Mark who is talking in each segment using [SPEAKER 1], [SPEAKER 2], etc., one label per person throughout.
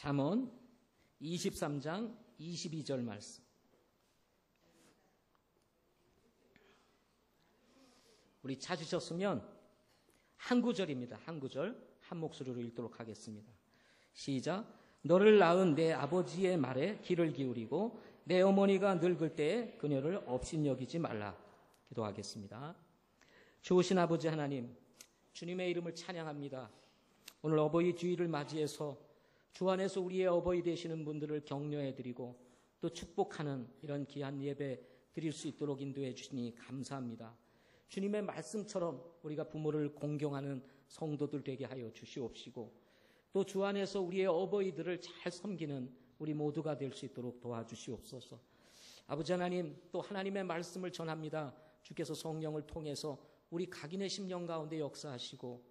[SPEAKER 1] 잠언 23장 22절 말씀. 우리 찾으셨으면 한 구절입니다. 한 구절 한 목소리로 읽도록 하겠습니다. 시작. 너를 낳은 내 아버지의 말에 귀를 기울이고 내 어머니가 늙을 때에 그녀를 업신여기지 말라. 기도하겠습니다. 좋으신 아버지 하나님, 주님의 이름을 찬양합니다. 오늘 어버이 주일을 맞이해서 주 안에서 우리의 어버이 되시는 분들을 격려해드리고 또 축복하는 이런 귀한 예배 드릴 수 있도록 인도해 주시니 감사합니다. 주님의 말씀처럼 우리가 부모를 공경하는 성도들 되게 하여 주시옵시고 또 주 안에서 우리의 어버이들을 잘 섬기는 우리 모두가 될 수 있도록 도와주시옵소서. 아버지 하나님, 또 하나님의 말씀을 전합니다. 주께서 성령을 통해서 우리 각인의 심령 가운데 역사하시고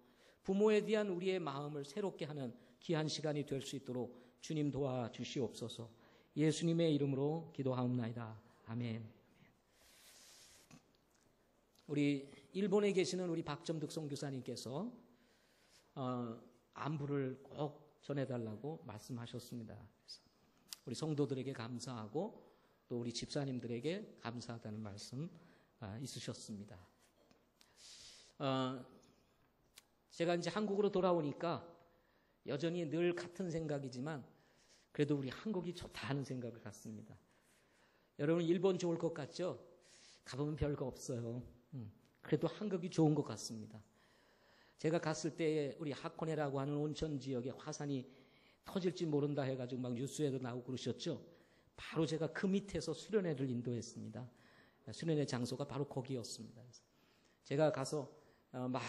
[SPEAKER 1] 부모에 대한 우리의 마음을 새롭게 하는 귀한 시간이 될 수 있도록 주님 도와주시옵소서. 예수님의 이름으로 기도하옵나이다. 아멘. 우리 일본에 계시는 우리 박점득 선교사님께서 안부를 꼭 전해달라고 말씀하셨습니다. 그래서 우리 성도들에게 감사하고 또 우리 집사님들에게 감사하다는 말씀 있으셨습니다. 제가 이제 한국으로 돌아오니까 여전히 늘 같은 생각이지만 그래도 우리 한국이 좋다 하는 생각을 갖습니다. 여러분 일본 좋을 것 같죠? 가보면 별거 없어요. 그래도 한국이 좋은 것 같습니다. 제가 갔을 때 우리 하코네라고 하는 온천 지역에 화산이 터질지 모른다 해가지고 막 뉴스에도 나오고 그러셨죠? 바로 제가 그 밑에서 수련회를 인도했습니다. 수련회 장소가 바로 거기였습니다. 그래서 제가 가서 막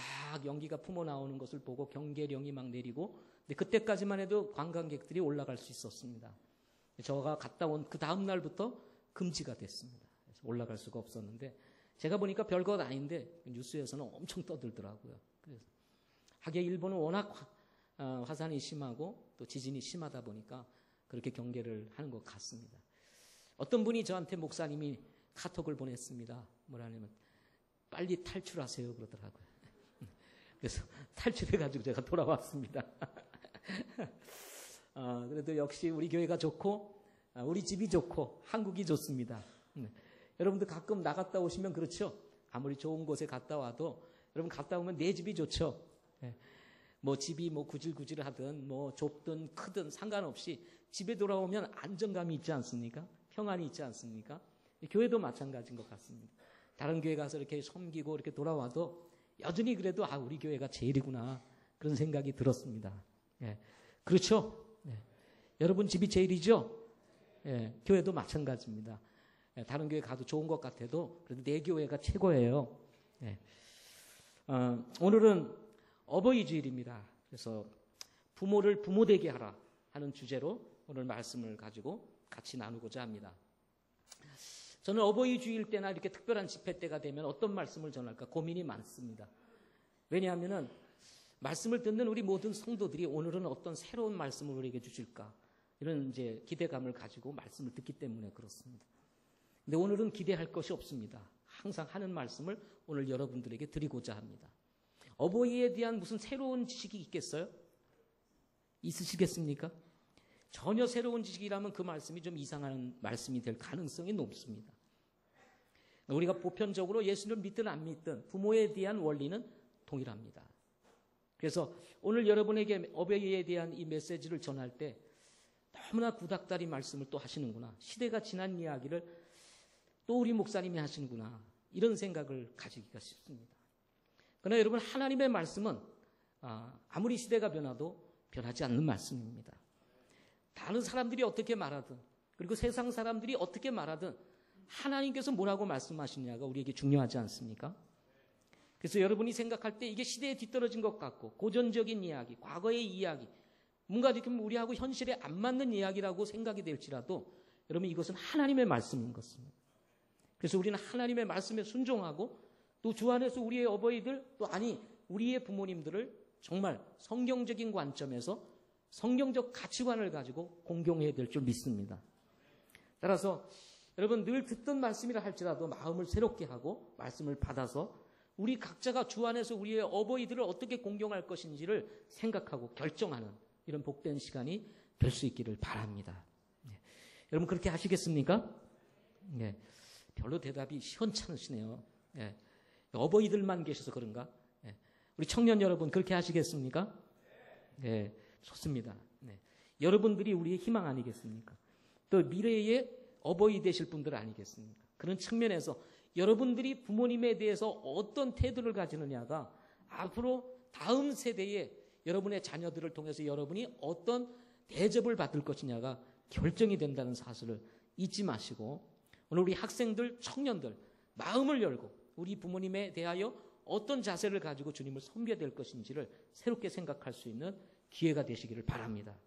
[SPEAKER 1] 연기가 품어 나오는 것을 보고 경계령이 막 내리고 근데 그때까지만 해도 관광객들이 올라갈 수 있었습니다. 저가 갔다 온 그 다음 날부터 금지가 됐습니다. 그래서 올라갈 수가 없었는데 제가 보니까 별것 아닌데 뉴스에서는 엄청 떠들더라고요. 그래서 하기야 일본은 워낙 화산이 심하고 또 지진이 심하다 보니까 그렇게 경계를 하는 것 같습니다. 어떤 분이 저한테 목사님이 카톡을 보냈습니다. 뭐라냐면 빨리 탈출하세요 그러더라고요. 그래서 탈출해가지고 제가 돌아왔습니다. 그래도 역시 우리 교회가 좋고 우리 집이 좋고 한국이 좋습니다. 여러분들 가끔 나갔다 오시면 그렇죠. 아무리 좋은 곳에 갔다 와도 여러분 갔다 오면 내 집이 좋죠. 뭐 집이 뭐 구질구질하든 뭐 좁든 크든 상관없이 집에 돌아오면 안정감이 있지 않습니까? 평안이 있지 않습니까? 교회도 마찬가지인 것 같습니다. 다른 교회 가서 이렇게 섬기고 이렇게 돌아와도 여전히 그래도 우리 교회가 제일이구나 그런 생각이 들었습니다. 그렇죠? 여러분 집이 제일이죠? 교회도 마찬가지입니다. 다른 교회 가도 좋은 것 같아도 그래도 내 교회가 최고예요. 오늘은 어버이 주일입니다. 그래서 부모를 부모되게 하라 하는 주제로 오늘 말씀을 가지고 같이 나누고자 합니다. 저는 어버이 주일 때나 이렇게 특별한 집회 때가 되면 어떤 말씀을 전할까 고민이 많습니다. 왜냐하면은 말씀을 듣는 우리 모든 성도들이 오늘은 어떤 새로운 말씀을 우리에게 주실까 이런 이제 기대감을 가지고 말씀을 듣기 때문에 그렇습니다. 근데 오늘은 기대할 것이 없습니다. 항상 하는 말씀을 오늘 여러분들에게 드리고자 합니다. 어버이에 대한 무슨 새로운 지식이 있겠어요? 있으시겠습니까? 전혀 새로운 지식이라면 그 말씀이 좀 이상한 말씀이 될 가능성이 높습니다. 우리가 보편적으로 예수를 믿든 안 믿든 부모에 대한 원리는 동일합니다. 그래서 오늘 여러분에게 어버이에 대한 이 메시지를 전할 때 너무나 구닥다리 말씀을 또 하시는구나. 시대가 지난 이야기를 또 우리 목사님이 하시는구나. 이런 생각을 가지기가 쉽습니다. 그러나 여러분 하나님의 말씀은 아무리 시대가 변화도 변하지 않는 말씀입니다. 다른 사람들이 어떻게 말하든 그리고 세상 사람들이 어떻게 말하든 하나님께서 뭐라고 말씀하시냐가 우리에게 중요하지 않습니까? 그래서 여러분이 생각할 때 이게 시대에 뒤떨어진 것 같고 고전적인 이야기, 과거의 이야기 뭔가 이렇게 우리하고 현실에 안 맞는 이야기라고 생각이 될지라도 여러분 이것은 하나님의 말씀인 것입니다. 그래서 우리는 하나님의 말씀에 순종하고 또 주 안에서 우리의 어버이들 또 우리의 부모님들을 정말 성경적인 관점에서 성경적 가치관을 가지고 공경해야 될 줄 믿습니다. 따라서 여러분 늘 듣던 말씀이라 할지라도 마음을 새롭게 하고 말씀을 받아서 우리 각자가 주 안에서 우리의 어버이들을 어떻게 공경할 것인지를 생각하고 결정하는 이런 복된 시간이 될 수 있기를 바랍니다. 여러분 그렇게 하시겠습니까? 별로 대답이 시원찮으시네요. 어버이들만 계셔서 그런가? 우리 청년 여러분 그렇게 하시겠습니까? 좋습니다. 여러분들이 우리의 희망 아니겠습니까? 또 미래의 어버이 되실 분들 아니겠습니까? 그런 측면에서 여러분들이 부모님에 대해서 어떤 태도를 가지느냐가 앞으로 다음 세대에 여러분의 자녀들을 통해서 여러분이 어떤 대접을 받을 것이냐가 결정이 된다는 사실을 잊지 마시고 오늘 우리 학생들, 청년들 마음을 열고 우리 부모님에 대하여 어떤 자세를 가지고 주님을 섬겨야 될 것인지를 새롭게 생각할 수 있는 기회가 되시기를 바랍니다.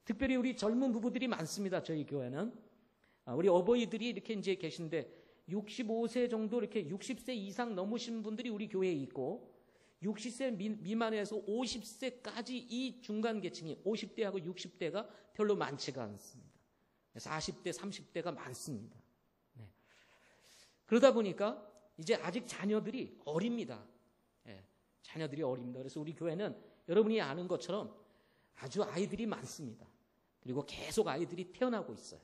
[SPEAKER 1] 특별히 우리 젊은 부부들이 많습니다. 저희 교회는 우리 어버이들이 이렇게 이제 계신데 65세 정도 이렇게 60세 이상 넘으신 분들이 우리 교회에 있고 60세 미만에서 50세까지 이 중간 계층이 50대하고 60대가 별로 많지가 않습니다. 40대, 30대가 많습니다. 그러다 보니까 이제 아직 자녀들이 어립니다. 자녀들이 어립니다. 그래서 우리 교회는 여러분이 아는 것처럼 아주 아이들이 많습니다. 그리고 계속 아이들이 태어나고 있어요.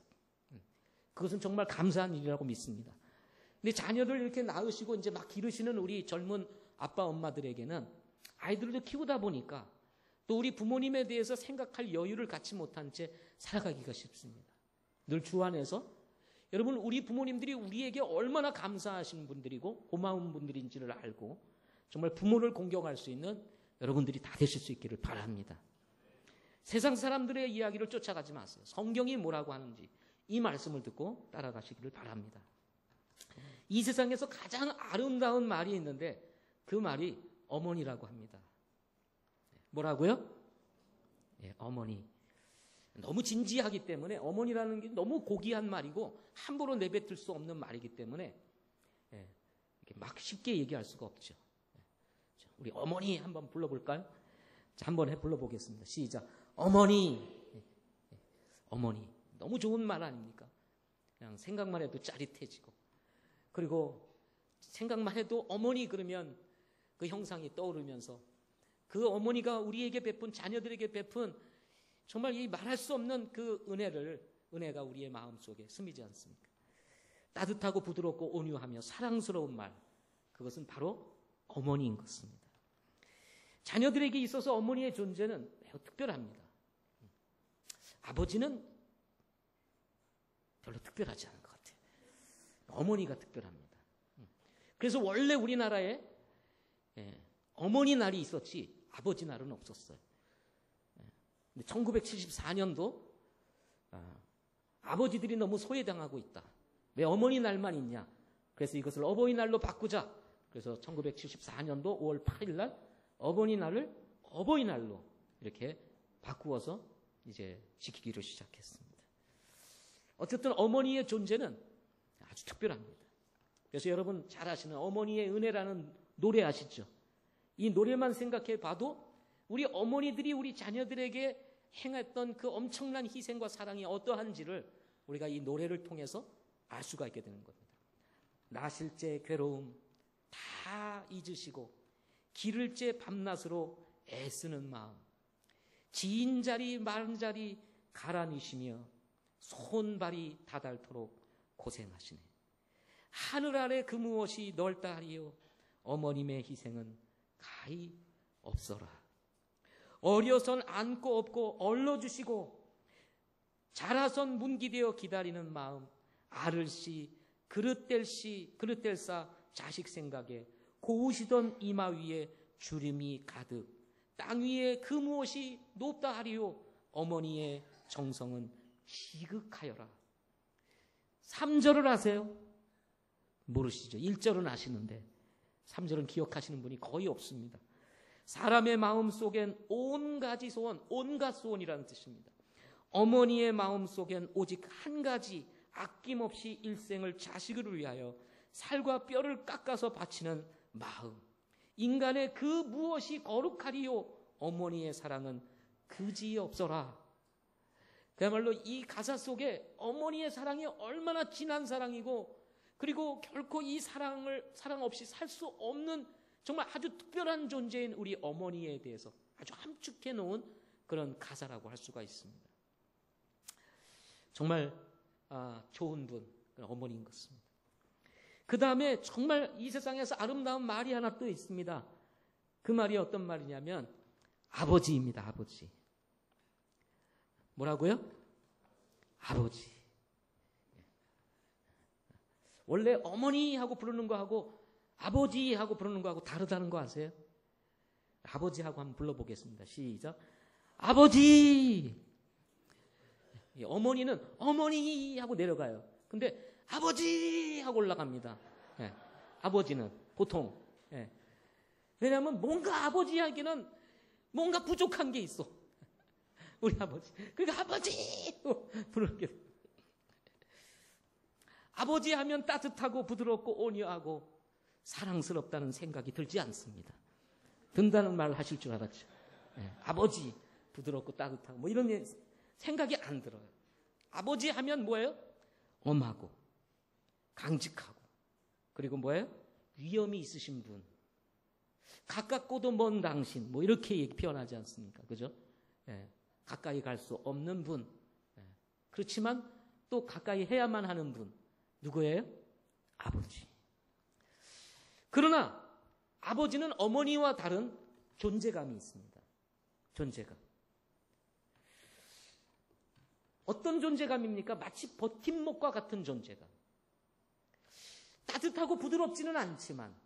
[SPEAKER 1] 그것은 정말 감사한 일이라고 믿습니다. 근데 자녀를 이렇게 낳으시고 이제 막 기르시는 우리 젊은 아빠 엄마들에게는 아이들을 키우다 보니까 또 우리 부모님에 대해서 생각할 여유를 갖지 못한 채 살아가기가 쉽습니다. 늘 주 안에서 여러분 우리 부모님들이 우리에게 얼마나 감사하신 분들이고 고마운 분들인지를 알고 정말 부모를 공경할 수 있는 여러분들이 다 되실 수 있기를 바랍니다. 세상 사람들의 이야기를 쫓아가지 마세요. 성경이 뭐라고 하는지 이 말씀을 듣고 따라가시기를 바랍니다. 이 세상에서 가장 아름다운 말이 있는데 그 말이 어머니라고 합니다. 뭐라고요? 어머니. 너무 진지하기 때문에 어머니라는 게 너무 고귀한 말이고 함부로 내뱉을 수 없는 말이기 때문에 이렇게 막 쉽게 얘기할 수가 없죠. 우리 어머니 한번 불러볼까요? 자, 한번 불러보겠습니다. 시작. 어머니. 어머니. 너무 좋은 말 아닙니까? 그냥 생각만 해도 짜릿해지고 그리고 생각만 해도 어머니 그러면 그 형상이 떠오르면서 그 어머니가 우리에게 베푼 자녀들에게 베푼 정말 이 말할 수 없는 그 은혜가 우리의 마음속에 스미지 않습니까? 따뜻하고 부드럽고 온유하며 사랑스러운 말 그것은 바로 어머니인 것입니다. 자녀들에게 있어서 어머니의 존재는 매우 특별합니다. 아버지는 별로 특별하지 않은 것 같아요. 어머니가 특별합니다. 그래서 원래 우리나라에 어머니 날이 있었지 아버지 날은 없었어요. 1974년도 아버지들이 너무 소외당하고 있다. 왜 어머니 날만 있냐? 그래서 이것을 어버이날로 바꾸자. 그래서 1974년도 5월 8일 날 어버이날을 어버이날로 이렇게 바꾸어서 이제 지키기로 시작했습니다. 어쨌든 어머니의 존재는 아주 특별합니다. 그래서 여러분 잘 아시는 어머니의 은혜라는 노래 아시죠? 이 노래만 생각해 봐도 우리 어머니들이 우리 자녀들에게 행했던 그 엄청난 희생과 사랑이 어떠한지를 우리가 이 노래를 통해서 알 수가 있게 되는 겁니다. 나실 제 괴로움 다 잊으시고 기를 제 밤낮으로 애쓰는 마음 지인 자리 마른 자리 가라니시며 손발이 다닳도록 고생하시네. 하늘 아래 그 무엇이 넓다 하리요 어머님의 희생은 가히 없어라. 어려선 안고 업고 얼러주시고 자라선 문기되어 기다리는 마음 아를씨 그릇될싸 자식 생각에 고우시던 이마 위에 주름이 가득 땅 위에 그 무엇이 높다 하리요 어머니의 정성은 희극하여라. 3절을 아세요? 모르시죠? 1절은 아시는데 3절은 기억하시는 분이 거의 없습니다. 사람의 마음 속엔 온갖 소원이라는 뜻입니다. 어머니의 마음 속엔 오직 한 가지 아낌없이 일생을 자식을 위하여 살과 뼈를 깎아서 바치는 마음. 인간의 그 무엇이 거룩하리요 어머니의 사랑은 그지없어라. 그야말로 이 가사 속에 어머니의 사랑이 얼마나 진한 사랑이고 그리고 결코 이 사랑 없이 살 수 없는 정말 아주 특별한 존재인 우리 어머니에 대해서 아주 함축해 놓은 그런 가사라고 할 수가 있습니다. 정말 좋은 분, 어머니인 것입니다. 그 다음에 정말 이 세상에서 아름다운 말이 하나 또 있습니다. 그 말이 어떤 말이냐면 아버지입니다. 아버지. 뭐라고요? 아버지. 원래 어머니 하고 부르는 거하고 아버지 하고 부르는 거하고 다르다는 거 아세요? 아버지 하고 한번 불러보겠습니다. 시작. 아버지. 어머니는 어머니 하고 내려가요. 근데 아버지 하고 올라갑니다. 예. 아버지는 보통. 예. 왜냐하면 뭔가 아버지 하기는 뭔가 부족한 게 있어. 우리 아버지. 그러니까 아버지 부르는 게. 아버지 하면 따뜻하고 부드럽고 온유하고 사랑스럽다는 생각이 들지 않습니다. 든다는 말을 하실 줄 알았죠. 예. 아버지 부드럽고 따뜻하고 뭐 이런 생각이 안 들어요. 아버지 하면 뭐예요? 엄하고 강직하고 그리고 뭐예요? 위엄이 있으신 분. 가깝고도 먼 당신 뭐 이렇게 표현하지 않습니까? 그죠? 예. 가까이 갈 수 없는 분. 예. 그렇지만 또 가까이 해야만 하는 분. 누구예요? 아버지. 그러나 아버지는 어머니와 다른 존재감이 있습니다. 존재감. 어떤 존재감입니까? 마치 버팀목과 같은 존재감. 따뜻하고 부드럽지는 않지만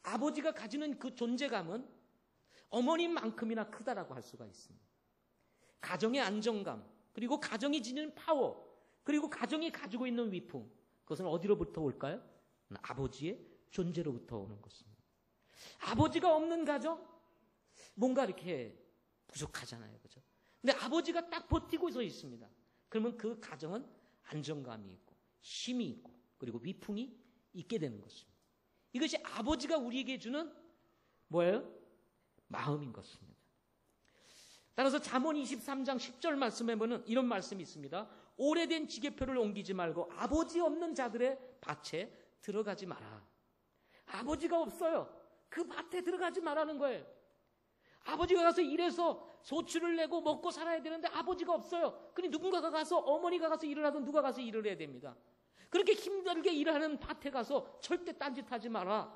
[SPEAKER 1] 아버지가 가지는 그 존재감은 어머님만큼이나 크다라고 할 수가 있습니다. 가정의 안정감, 그리고 가정이 지니는 파워, 그리고 가정이 가지고 있는 위풍, 그것은 어디로부터 올까요? 아버지의 존재로부터 오는 것입니다. 아버지가 없는 가정? 뭔가 이렇게 부족하잖아요. 그죠? 근데 아버지가 딱 버티고 서 있습니다. 그러면 그 가정은 안정감이 있고 힘이 있고 그리고 위풍이 있게 되는 것입니다. 이것이 아버지가 우리에게 주는 뭐예요? 마음인 것입니다. 따라서 잠언 23장 10절 말씀에 보면 이런 말씀이 있습니다. 오래된 지게표를 옮기지 말고 아버지 없는 자들의 밭에 들어가지 마라. 아버지가 없어요. 그 밭에 들어가지 말라는 거예요. 아버지가 가서 일해서 소출을 내고 먹고 살아야 되는데 아버지가 없어요. 그러니 누군가가 가서 어머니가 가서 일을 하든 누가 가서 일을 해야 됩니다. 그렇게 힘들게 일하는 밭에 가서 절대 딴짓하지 마라.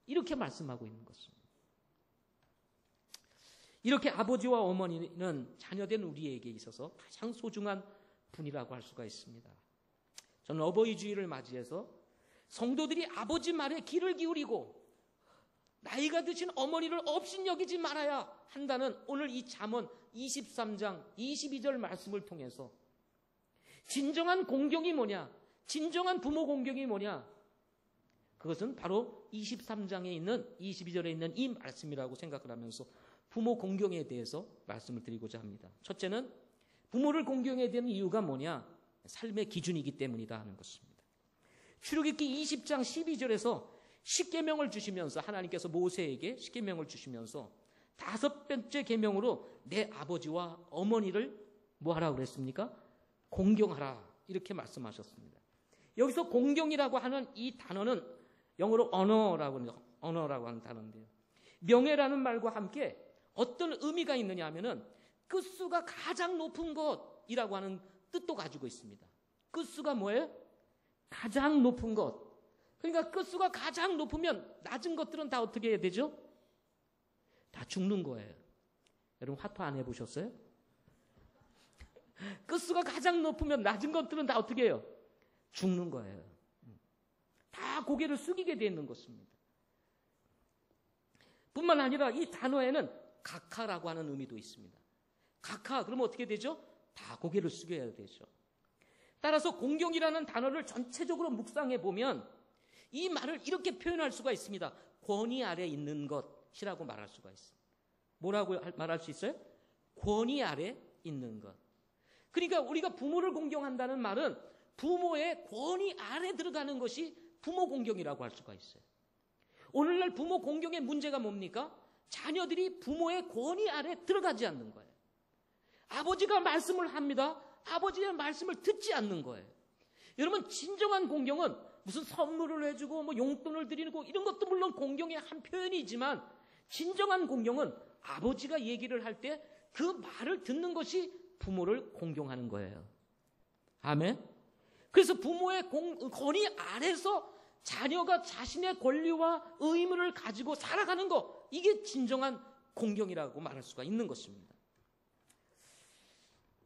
[SPEAKER 1] 이렇게 말씀하고 있는 것입니다. 이렇게 아버지와 어머니는 자녀된 우리에게 있어서 가장 소중한 분이라고 할 수가 있습니다. 저는 어버이 주일을 맞이해서 성도들이 아버지 말에 귀를 기울이고 나이가 드신 어머니를 업신여기지 말아야 한다는 오늘 이 잠언 23장 22절 말씀을 통해서 진정한 공경이 뭐냐? 진정한 부모 공경이 뭐냐? 그것은 바로 23장에 있는 22절에 있는 이 말씀이라고 생각을 하면서 부모 공경에 대해서 말씀을 드리고자 합니다. 첫째는 부모를 공경해야 되는 이유가 뭐냐? 삶의 기준이기 때문이다 하는 것입니다. 출애굽기 20장 12절에서 십계명을 주시면서 하나님께서 모세에게 십계명을 주시면서 다섯 번째 계명으로 내 아버지와 어머니를 뭐 하라고 그랬습니까? 공경하라 이렇게 말씀하셨습니다. 여기서 공경이라고 하는 이 단어는 영어로 언어라고 하는 단어인데요. 명예라는 말과 함께 어떤 의미가 있느냐 하면은 끝수가 가장 높은 것이라고 하는 뜻도 가지고 있습니다. 끝수가 뭐예요? 가장 높은 것. 그러니까 끝수가 가장 높으면 낮은 것들은 다 어떻게 해야 되죠? 다 죽는 거예요. 여러분 화투 안 해보셨어요? 끝수가 가장 높으면 낮은 것들은 다 어떻게 해요? 죽는 거예요. 다 고개를 숙이게 되는 것입니다. 뿐만 아니라 이 단어에는 각하라고 하는 의미도 있습니다. 각하 그러면 어떻게 되죠? 다 고개를 숙여야 되죠. 따라서 공경이라는 단어를 전체적으로 묵상해 보면 이 말을 이렇게 표현할 수가 있습니다. 권위 아래 있는 것이라고 말할 수가 있습니다. 뭐라고 말할 수 있어요? 권위 아래 있는 것. 그러니까 우리가 부모를 공경한다는 말은 부모의 권위 아래 들어가는 것이 부모 공경이라고 할 수가 있어요. 오늘날 부모 공경의 문제가 뭡니까? 자녀들이 부모의 권위 아래 들어가지 않는 거예요. 아버지가 말씀을 합니다. 아버지의 말씀을 듣지 않는 거예요. 여러분 진정한 공경은 무슨 선물을 해주고 뭐 용돈을 드리고 이런 것도 물론 공경의 한 표현이지만 진정한 공경은 아버지가 얘기를 할 때 그 말을 듣는 것이 부모를 공경하는 거예요. 아멘. 그래서 부모의 권위 아래서 자녀가 자신의 권리와 의무를 가지고 살아가는 것, 이게 진정한 공경이라고 말할 수가 있는 것입니다.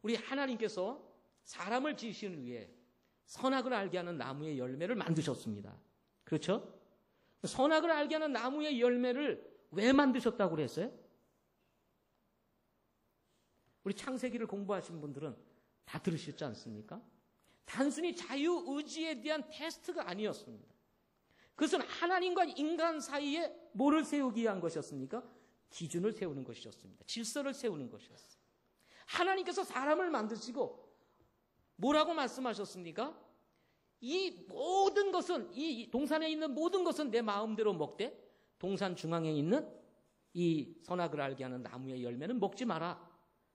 [SPEAKER 1] 우리 하나님께서 사람을 지으시기 위해 선악을 알게 하는 나무의 열매를 만드셨습니다. 그렇죠? 선악을 알게 하는 나무의 열매를 왜 만드셨다고 그랬어요? 우리 창세기를 공부하신 분들은 다 들으셨지 않습니까? 단순히 자유의지에 대한 테스트가 아니었습니다. 그것은 하나님과 인간 사이에 뭐를 세우기 위한 것이었습니까? 기준을 세우는 것이었습니다. 질서를 세우는 것이었어요. 하나님께서 사람을 만드시고 뭐라고 말씀하셨습니까? 이 모든 것은, 이 동산에 있는 모든 것은 내 마음대로 먹되 동산 중앙에 있는 이 선악을 알게 하는 나무의 열매는 먹지 마라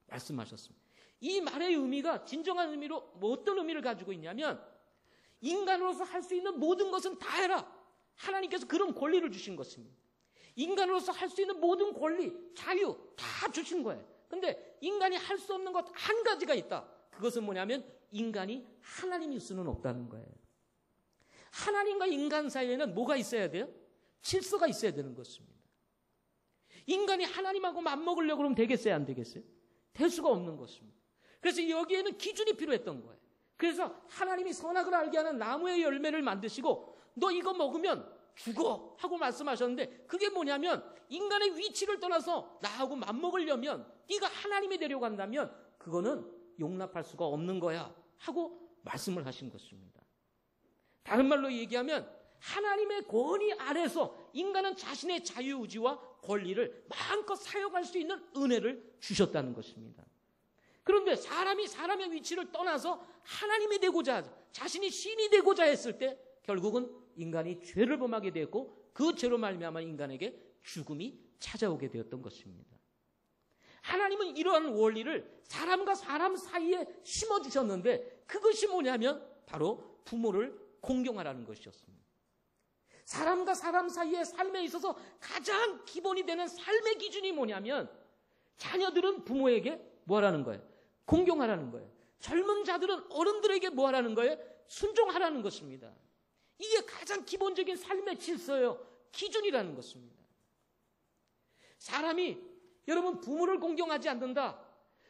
[SPEAKER 1] 말씀하셨습니다. 이 말의 의미가 진정한 의미로 어떤 의미를 가지고 있냐면 인간으로서 할 수 있는 모든 것은 다 해라. 하나님께서 그런 권리를 주신 것입니다. 인간으로서 할 수 있는 모든 권리, 자유 다 주신 거예요. 근데 인간이 할 수 없는 것 한 가지가 있다. 그것은 뭐냐면 인간이 하나님일 수는 없다는 거예요. 하나님과 인간 사이에는 뭐가 있어야 돼요? 질서가 있어야 되는 것입니다. 인간이 하나님하고 맞먹으려고 그러면 되겠어요? 안 되겠어요? 될 수가 없는 것입니다. 그래서 여기에는 기준이 필요했던 거예요. 그래서 하나님이 선악을 알게 하는 나무의 열매를 만드시고 너 이거 먹으면 죽어 하고 말씀하셨는데 그게 뭐냐면 인간의 위치를 떠나서 나하고 맞먹으려면 네가 하나님이 되려고 한다면 그거는 용납할 수가 없는 거야 하고 말씀을 하신 것입니다. 다른 말로 얘기하면 하나님의 권위 아래서 인간은 자신의 자유의지와 권리를 마음껏 사용할 수 있는 은혜를 주셨다는 것입니다. 그런데 사람이 사람의 위치를 떠나서 하나님이 되고자 하자, 자신이 신이 되고자 했을 때 결국은 인간이 죄를 범하게 되었고 그 죄로 말미암아 인간에게 죽음이 찾아오게 되었던 것입니다. 하나님은 이러한 원리를 사람과 사람 사이에 심어주셨는데 그것이 뭐냐면 바로 부모를 공경하라는 것이었습니다. 사람과 사람 사이의 삶에 있어서 가장 기본이 되는 삶의 기준이 뭐냐면 자녀들은 부모에게 뭐하라는 거예요? 공경하라는 거예요. 젊은 자들은 어른들에게 뭐하라는 거예요? 순종하라는 것입니다. 이게 가장 기본적인 삶의 질서예요. 기준이라는 것입니다. 사람이 여러분 부모를 공경하지 않는다.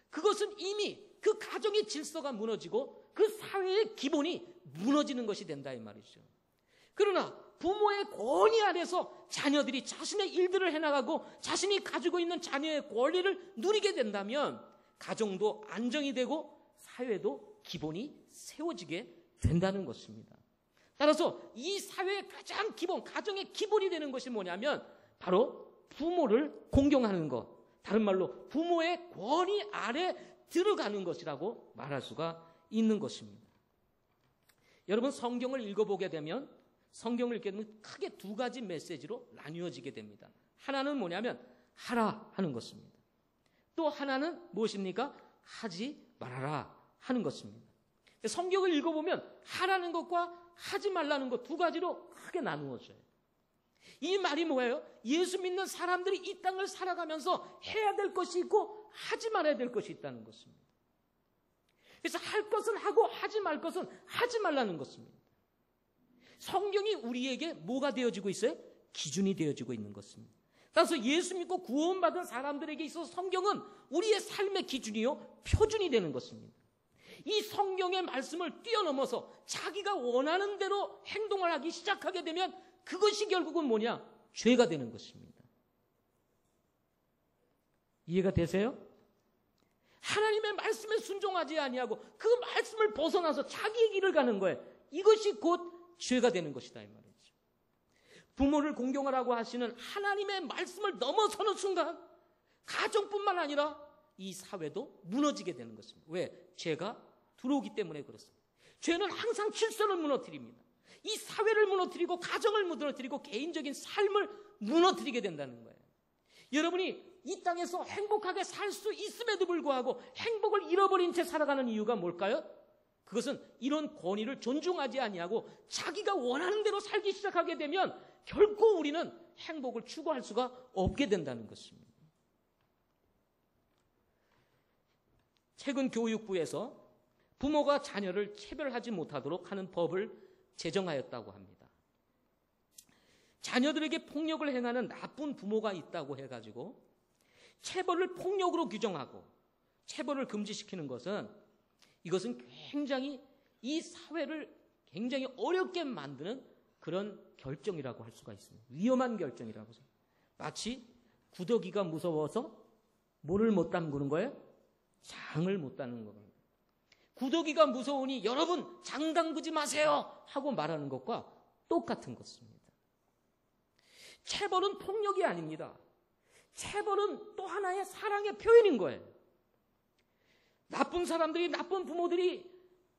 [SPEAKER 1] 그것은 이미 그 가정의 질서가 무너지고 그 사회의 기본이 무너지는 것이 된다 이 말이죠. 그러나 부모의 권위 아래서 자녀들이 자신의 일들을 해나가고 자신이 가지고 있는 자녀의 권리를 누리게 된다면 가정도 안정이 되고 사회도 기본이 세워지게 된다는 것입니다. 따라서 이 사회의 가장 기본, 가정의 기본이 되는 것이 뭐냐면 바로 부모를 공경하는 것. 다른 말로 부모의 권위 아래 들어가는 것이라고 말할 수가 있는 것입니다. 여러분 성경을 읽어보게 되면 성경을 읽게 되면 크게 두 가지 메시지로 나뉘어지게 됩니다. 하나는 뭐냐면 하라 하는 것입니다. 또 하나는 무엇입니까? 하지 말아라 하는 것입니다. 성경을 읽어보면 하라는 것과 하지 말라는 것 두 가지로 크게 나누어져요. 이 말이 뭐예요? 예수 믿는 사람들이 이 땅을 살아가면서 해야 될 것이 있고 하지 말아야 될 것이 있다는 것입니다. 그래서 할 것은 하고 하지 말 것은 하지 말라는 것입니다. 성경이 우리에게 뭐가 되어지고 있어요? 기준이 되어지고 있는 것입니다. 따라서 예수 믿고 구원받은 사람들에게 있어서 성경은 우리의 삶의 기준이요 표준이 되는 것입니다. 이 성경의 말씀을 뛰어넘어서 자기가 원하는 대로 행동을 하기 시작하게 되면 그것이 결국은 뭐냐? 죄가 되는 것입니다. 이해가 되세요? 하나님의 말씀에 순종하지 아니하고 그 말씀을 벗어나서 자기의 길을 가는 거예요. 이것이 곧 죄가 되는 것이다 이 말이죠. 부모를 공경하라고 하시는 하나님의 말씀을 넘어서는 순간 가정뿐만 아니라 이 사회도 무너지게 되는 것입니다. 왜? 죄가 들어오기 때문에 그렇습니다. 죄는 항상 질서를 무너뜨립니다. 이 사회를 무너뜨리고 가정을 무너뜨리고 개인적인 삶을 무너뜨리게 된다는 거예요. 여러분이 이 땅에서 행복하게 살 수 있음에도 불구하고 행복을 잃어버린 채 살아가는 이유가 뭘까요? 그것은 이런 권위를 존중하지 아니하고 자기가 원하는 대로 살기 시작하게 되면 결코 우리는 행복을 추구할 수가 없게 된다는 것입니다. 최근 교육부에서 부모가 자녀를 체별하지 못하도록 하는 법을 제정하였다고 합니다. 자녀들에게 폭력을 행하는 나쁜 부모가 있다고 해가지고 체벌을 폭력으로 규정하고 체벌을 금지시키는 것은 이것은 굉장히 이 사회를 굉장히 어렵게 만드는 그런 결정이라고 할 수가 있습니다. 위험한 결정이라고 생각합니다. 마치 구더기가 무서워서 뭐를 못 담그는 거예요? 장을 못 담는 겁니다. 구더기가 무서우니 여러분 장 담그지 마세요 하고 말하는 것과 똑같은 것입니다. 체벌은 폭력이 아닙니다. 체벌은 또 하나의 사랑의 표현인 거예요. 나쁜 사람들이, 나쁜 부모들이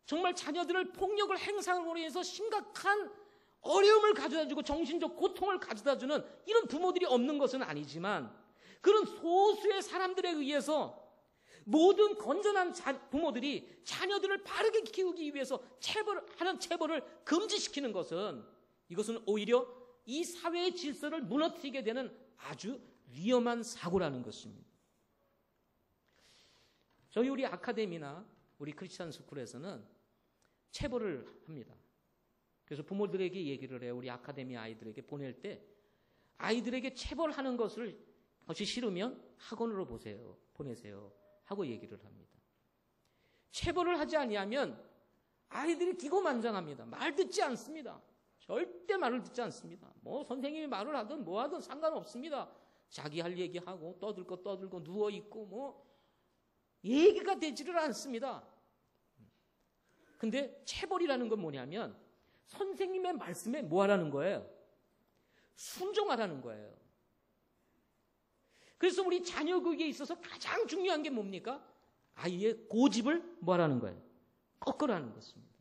[SPEAKER 1] 정말 자녀들을 폭력을 행사함으로 인해서 심각한 어려움을 가져다주고 정신적 고통을 가져다주는 이런 부모들이 없는 것은 아니지만 그런 소수의 사람들에 의해서 모든 건전한 부모들이 자녀들을 바르게 키우기 위해서 하는 체벌을 금지시키는 것은 이것은 오히려 이 사회의 질서를 무너뜨리게 되는 아주 위험한 사고라는 것입니다. 저희 우리 아카데미나 우리 크리스찬 스쿨에서는 체벌을 합니다. 그래서 부모들에게 얘기를 해요. 우리 아카데미 아이들에게 보낼 때 아이들에게 체벌하는 것이 싫으면 학원으로 보내세요 하고 얘기를 합니다. 체벌을 하지 아니하면 아이들이 기고만장합니다. 말 듣지 않습니다. 절대 말을 듣지 않습니다. 뭐 선생님이 말을 하든 뭐 하든 상관없습니다. 자기 할 얘기하고 떠들고 누워있고 뭐 얘기가 되지를 않습니다. 근데 체벌이라는 건 뭐냐면 선생님의 말씀에 뭐 하라는 거예요? 순종하라는 거예요. 그래서 우리 자녀 교육에 있어서 가장 중요한 게 뭡니까? 아이의 고집을 뭐 하라는 거예요? 꺾으라는 것입니다.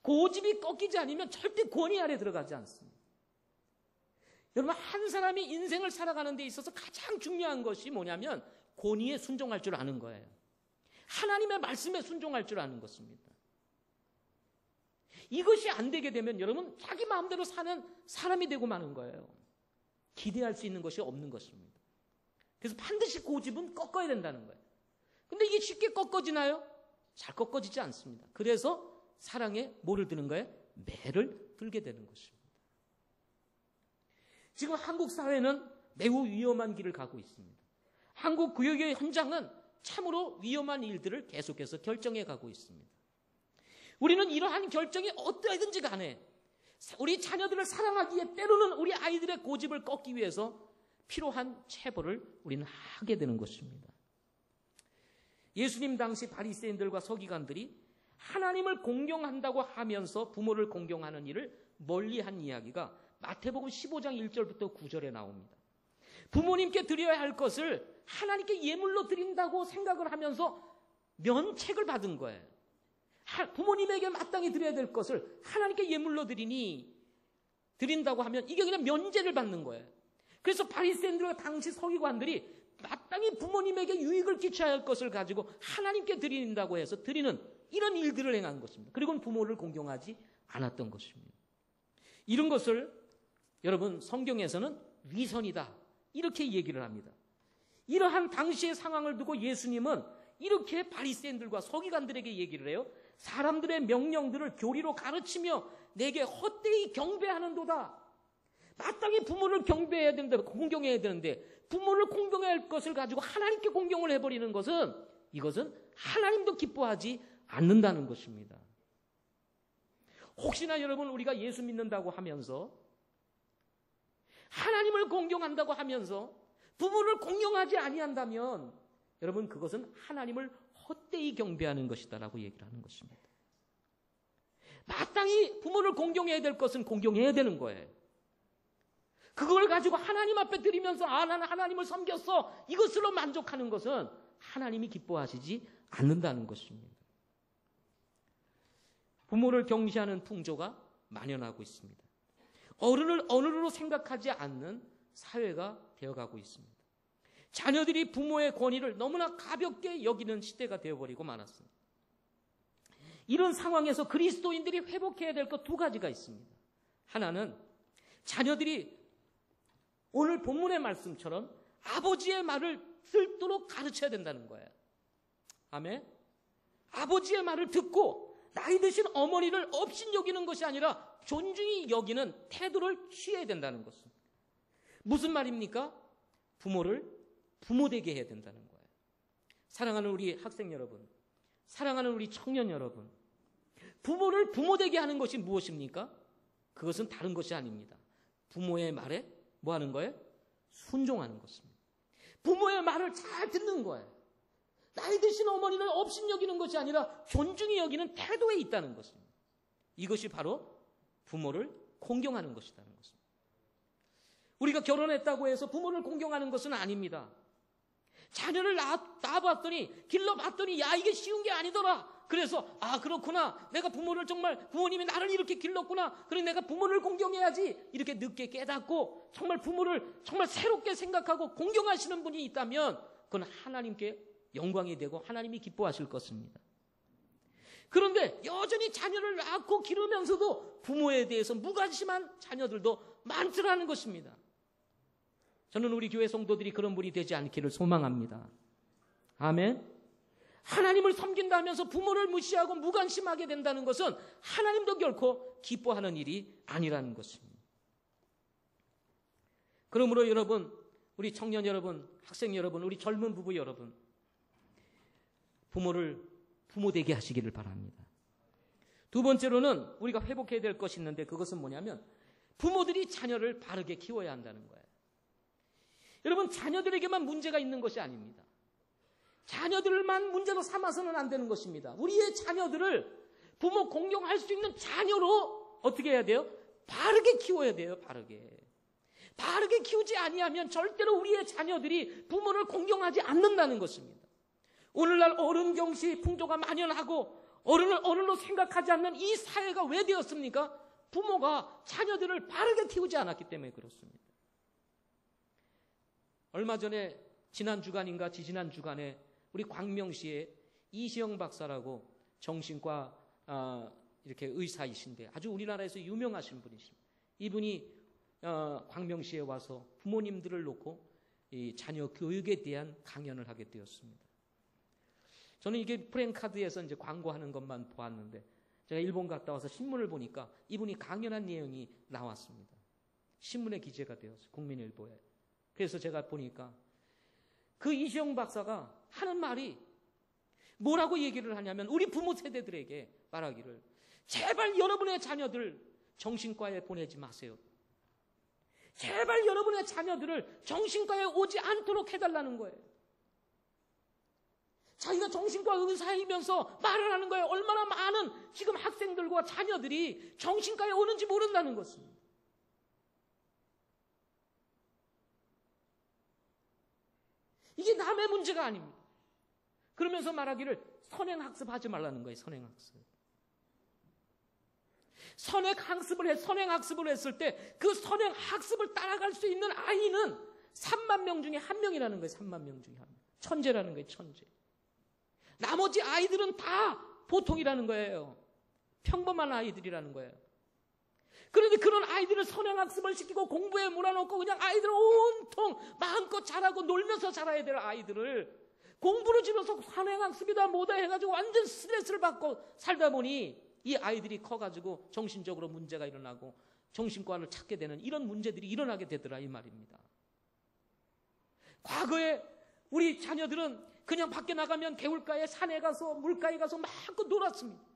[SPEAKER 1] 고집이 꺾이지 않으면 절대 권위 아래 들어가지 않습니다. 여러분 한 사람이 인생을 살아가는 데 있어서 가장 중요한 것이 뭐냐면 권위에 순종할 줄 아는 거예요. 하나님의 말씀에 순종할 줄 아는 것입니다. 이것이 안 되게 되면 여러분 자기 마음대로 사는 사람이 되고 마는 거예요. 기대할 수 있는 것이 없는 것입니다. 그래서 반드시 고집은 꺾어야 된다는 거예요. 근데 이게 쉽게 꺾어지나요? 잘 꺾어지지 않습니다. 그래서 사랑에 뭐를 드는 거예요? 매를 들게 되는 것입니다. 지금 한국 사회는 매우 위험한 길을 가고 있습니다. 한국 교육의 현장은 참으로 위험한 일들을 계속해서 결정해 가고 있습니다. 우리는 이러한 결정이 어떠하든지 간에 우리 자녀들을 사랑하기에 때로는 우리 아이들의 고집을 꺾기 위해서 필요한 체벌을 우리는 하게 되는 것입니다. 예수님 당시 바리새인들과 서기관들이 하나님을 공경한다고 하면서 부모를 공경하는 일을 멀리한 이야기가 마태복음 15장 1절부터 9절에 나옵니다. 부모님께 드려야 할 것을 하나님께 예물로 드린다고 생각을 하면서 면책을 받은 거예요. 부모님에게 마땅히 드려야 될 것을 하나님께 예물로 드린다고 하면 이게 그냥 면제를 받는 거예요. 그래서 바리새인들과 당시 서기관들이 마땅히 부모님에게 유익을 끼쳐야 할 것을 가지고 하나님께 드린다고 해서 드리는 이런 일들을 행한 것입니다. 그리고는 부모를 공경하지 않았던 것입니다. 이런 것을 여러분 성경에서는 위선이다 이렇게 얘기를 합니다. 이러한 당시의 상황을 두고 예수님은 이렇게 바리새인들과 서기관들에게 얘기를 해요. 사람들의 명령들을 교리로 가르치며 내게 헛되이 경배하는도다. 마땅히 부모를 경배해야 되는데 공경해야 되는데 부모를 공경해야 할 것을 가지고 하나님께 공경을 해버리는 것은 이것은 하나님도 기뻐하지 않는다는 것입니다. 혹시나 여러분 우리가 예수 믿는다고 하면서 하나님을 공경한다고 하면서 부모를 공경하지 아니한다면 여러분 그것은 하나님을 헛되이 경배하는 것이다라고 얘기를 하는 것입니다. 마땅히 부모를 공경해야 될 것은 공경해야 되는 거예요. 그걸 가지고 하나님 앞에 드리면서 나는 하나님을 섬겼어 이것으로 만족하는 것은 하나님이 기뻐하시지 않는다는 것입니다. 부모를 경시하는 풍조가 만연하고 있습니다. 어른을 어른으로 생각하지 않는 사회가 되어가고 있습니다. 자녀들이 부모의 권위를 너무나 가볍게 여기는 시대가 되어버리고 말았습니다. 이런 상황에서 그리스도인들이 회복해야 될 것 두 가지가 있습니다. 하나는 자녀들이 오늘 본문의 말씀처럼 아버지의 말을 듣도록 가르쳐야 된다는 거예요. 아멘. 아버지의 말을 듣고 나이 드신 어머니를 업신여기는 것이 아니라 존중히 여기는 태도를 취해야 된다는 것입니다. 무슨 말입니까? 부모를 부모되게 해야 된다는 거예요. 사랑하는 우리 학생 여러분, 사랑하는 우리 청년 여러분, 부모를 부모되게 하는 것이 무엇입니까? 그것은 다른 것이 아닙니다. 부모의 말에 뭐 하는 거예요? 순종하는 것입니다. 부모의 말을 잘 듣는 거예요. 나이 드신 어머니를 업신여기는 것이 아니라 존중히 여기는 태도에 있다는 것입니다. 이것이 바로 부모를 공경하는 것이라는 것입니다. 우리가 결혼했다고 해서 부모를 공경하는 것은 아닙니다. 자녀를 낳아봤더니 길러봤더니 야 이게 쉬운 게 아니더라. 그래서 아 그렇구나. 내가 부모를 정말 부모님이 나를 이렇게 길렀구나. 그래 내가 부모를 공경해야지. 이렇게 늦게 깨닫고 정말 부모를 정말 새롭게 생각하고 공경하시는 분이 있다면 그건 하나님께 영광이 되고 하나님이 기뻐하실 것입니다. 그런데 여전히 자녀를 낳고 기르면서도 부모에 대해서 무관심한 자녀들도 많더라는 것입니다. 저는 우리 교회 성도들이 그런 분이 되지 않기를 소망합니다. 아멘. 하나님을 섬긴다면서 부모를 무시하고 무관심하게 된다는 것은 하나님도 결코 기뻐하는 일이 아니라는 것입니다. 그러므로 여러분, 우리 청년 여러분, 학생 여러분, 우리 젊은 부부 여러분, 부모를 부모되게 하시기를 바랍니다. 두 번째로는 우리가 회복해야 될 것이 있는데 그것은 뭐냐면 부모들이 자녀를 바르게 키워야 한다는 거예요. 여러분, 자녀들에게만 문제가 있는 것이 아닙니다. 자녀들만 문제로 삼아서는 안 되는 것입니다. 우리의 자녀들을 부모 공경할 수 있는 자녀로 어떻게 해야 돼요? 바르게 키워야 돼요. 바르게 키우지 아니하면 절대로 우리의 자녀들이 부모를 공경하지 않는다는 것입니다. 오늘날 어른 경시 풍조가 만연하고 어른을 어른로 생각하지 않는 이 사회가 왜 되었습니까? 부모가 자녀들을 바르게 키우지 않았기 때문에 그렇습니다. 얼마 전에 지난 주간인가 지지난 주간에 우리 광명시에 이시영 박사라고 정신과 이렇게 의사이신데 아주 우리나라에서 유명하신 분이십니다. 이분이 광명시에 와서 부모님들을 놓고 이 자녀 교육에 대한 강연을 하게 되었습니다. 저는 이게 프랭카드에서 이제 광고하는 것만 보았는데 제가 일본 갔다 와서 신문을 보니까 이분이 강연한 내용이 나왔습니다. 신문에 기재가 되었어요. 국민일보에. 그래서 제가 보니까 그 이시영 박사가 하는 말이 뭐라고 얘기를 하냐면 우리 부모 세대들에게 말하기를 제발 여러분의 자녀들 정신과에 보내지 마세요. 제발 여러분의 자녀들을 정신과에 오지 않도록 해달라는 거예요. 자기가 정신과 의사이면서 말을 하는 거예요. 얼마나 많은 지금 학생들과 자녀들이 정신과에 오는지 모른다는 것입니다. 이게 남의 문제가 아닙니다. 그러면서 말하기를 선행학습하지 말라는 거예요. 선행학습을 했을 때 그 선행학습을 따라갈 수 있는 아이는 3만 명 중에 1명이라는 거예요. 3만 명 중에 1명. 천재라는 거예요. 천재. 나머지 아이들은 다 보통이라는 거예요. 평범한 아이들이라는 거예요. 그런데 그런 아이들을 선행학습을 시키고 공부에 몰아넣고 그냥 아이들을 온통 마음껏 잘하고 놀면서 자라야 될 아이들을 공부를 집어서 선행학습이다 뭐다 해가지고 완전 스트레스를 받고 살다 보니 이 아이들이 커가지고 정신적으로 문제가 일어나고 정신과를 찾게 되는 이런 문제들이 일어나게 되더라 이 말입니다. 과거에 우리 자녀들은 그냥 밖에 나가면 개울가에 산에 가서 물가에 가서 마음껏 놀았습니다.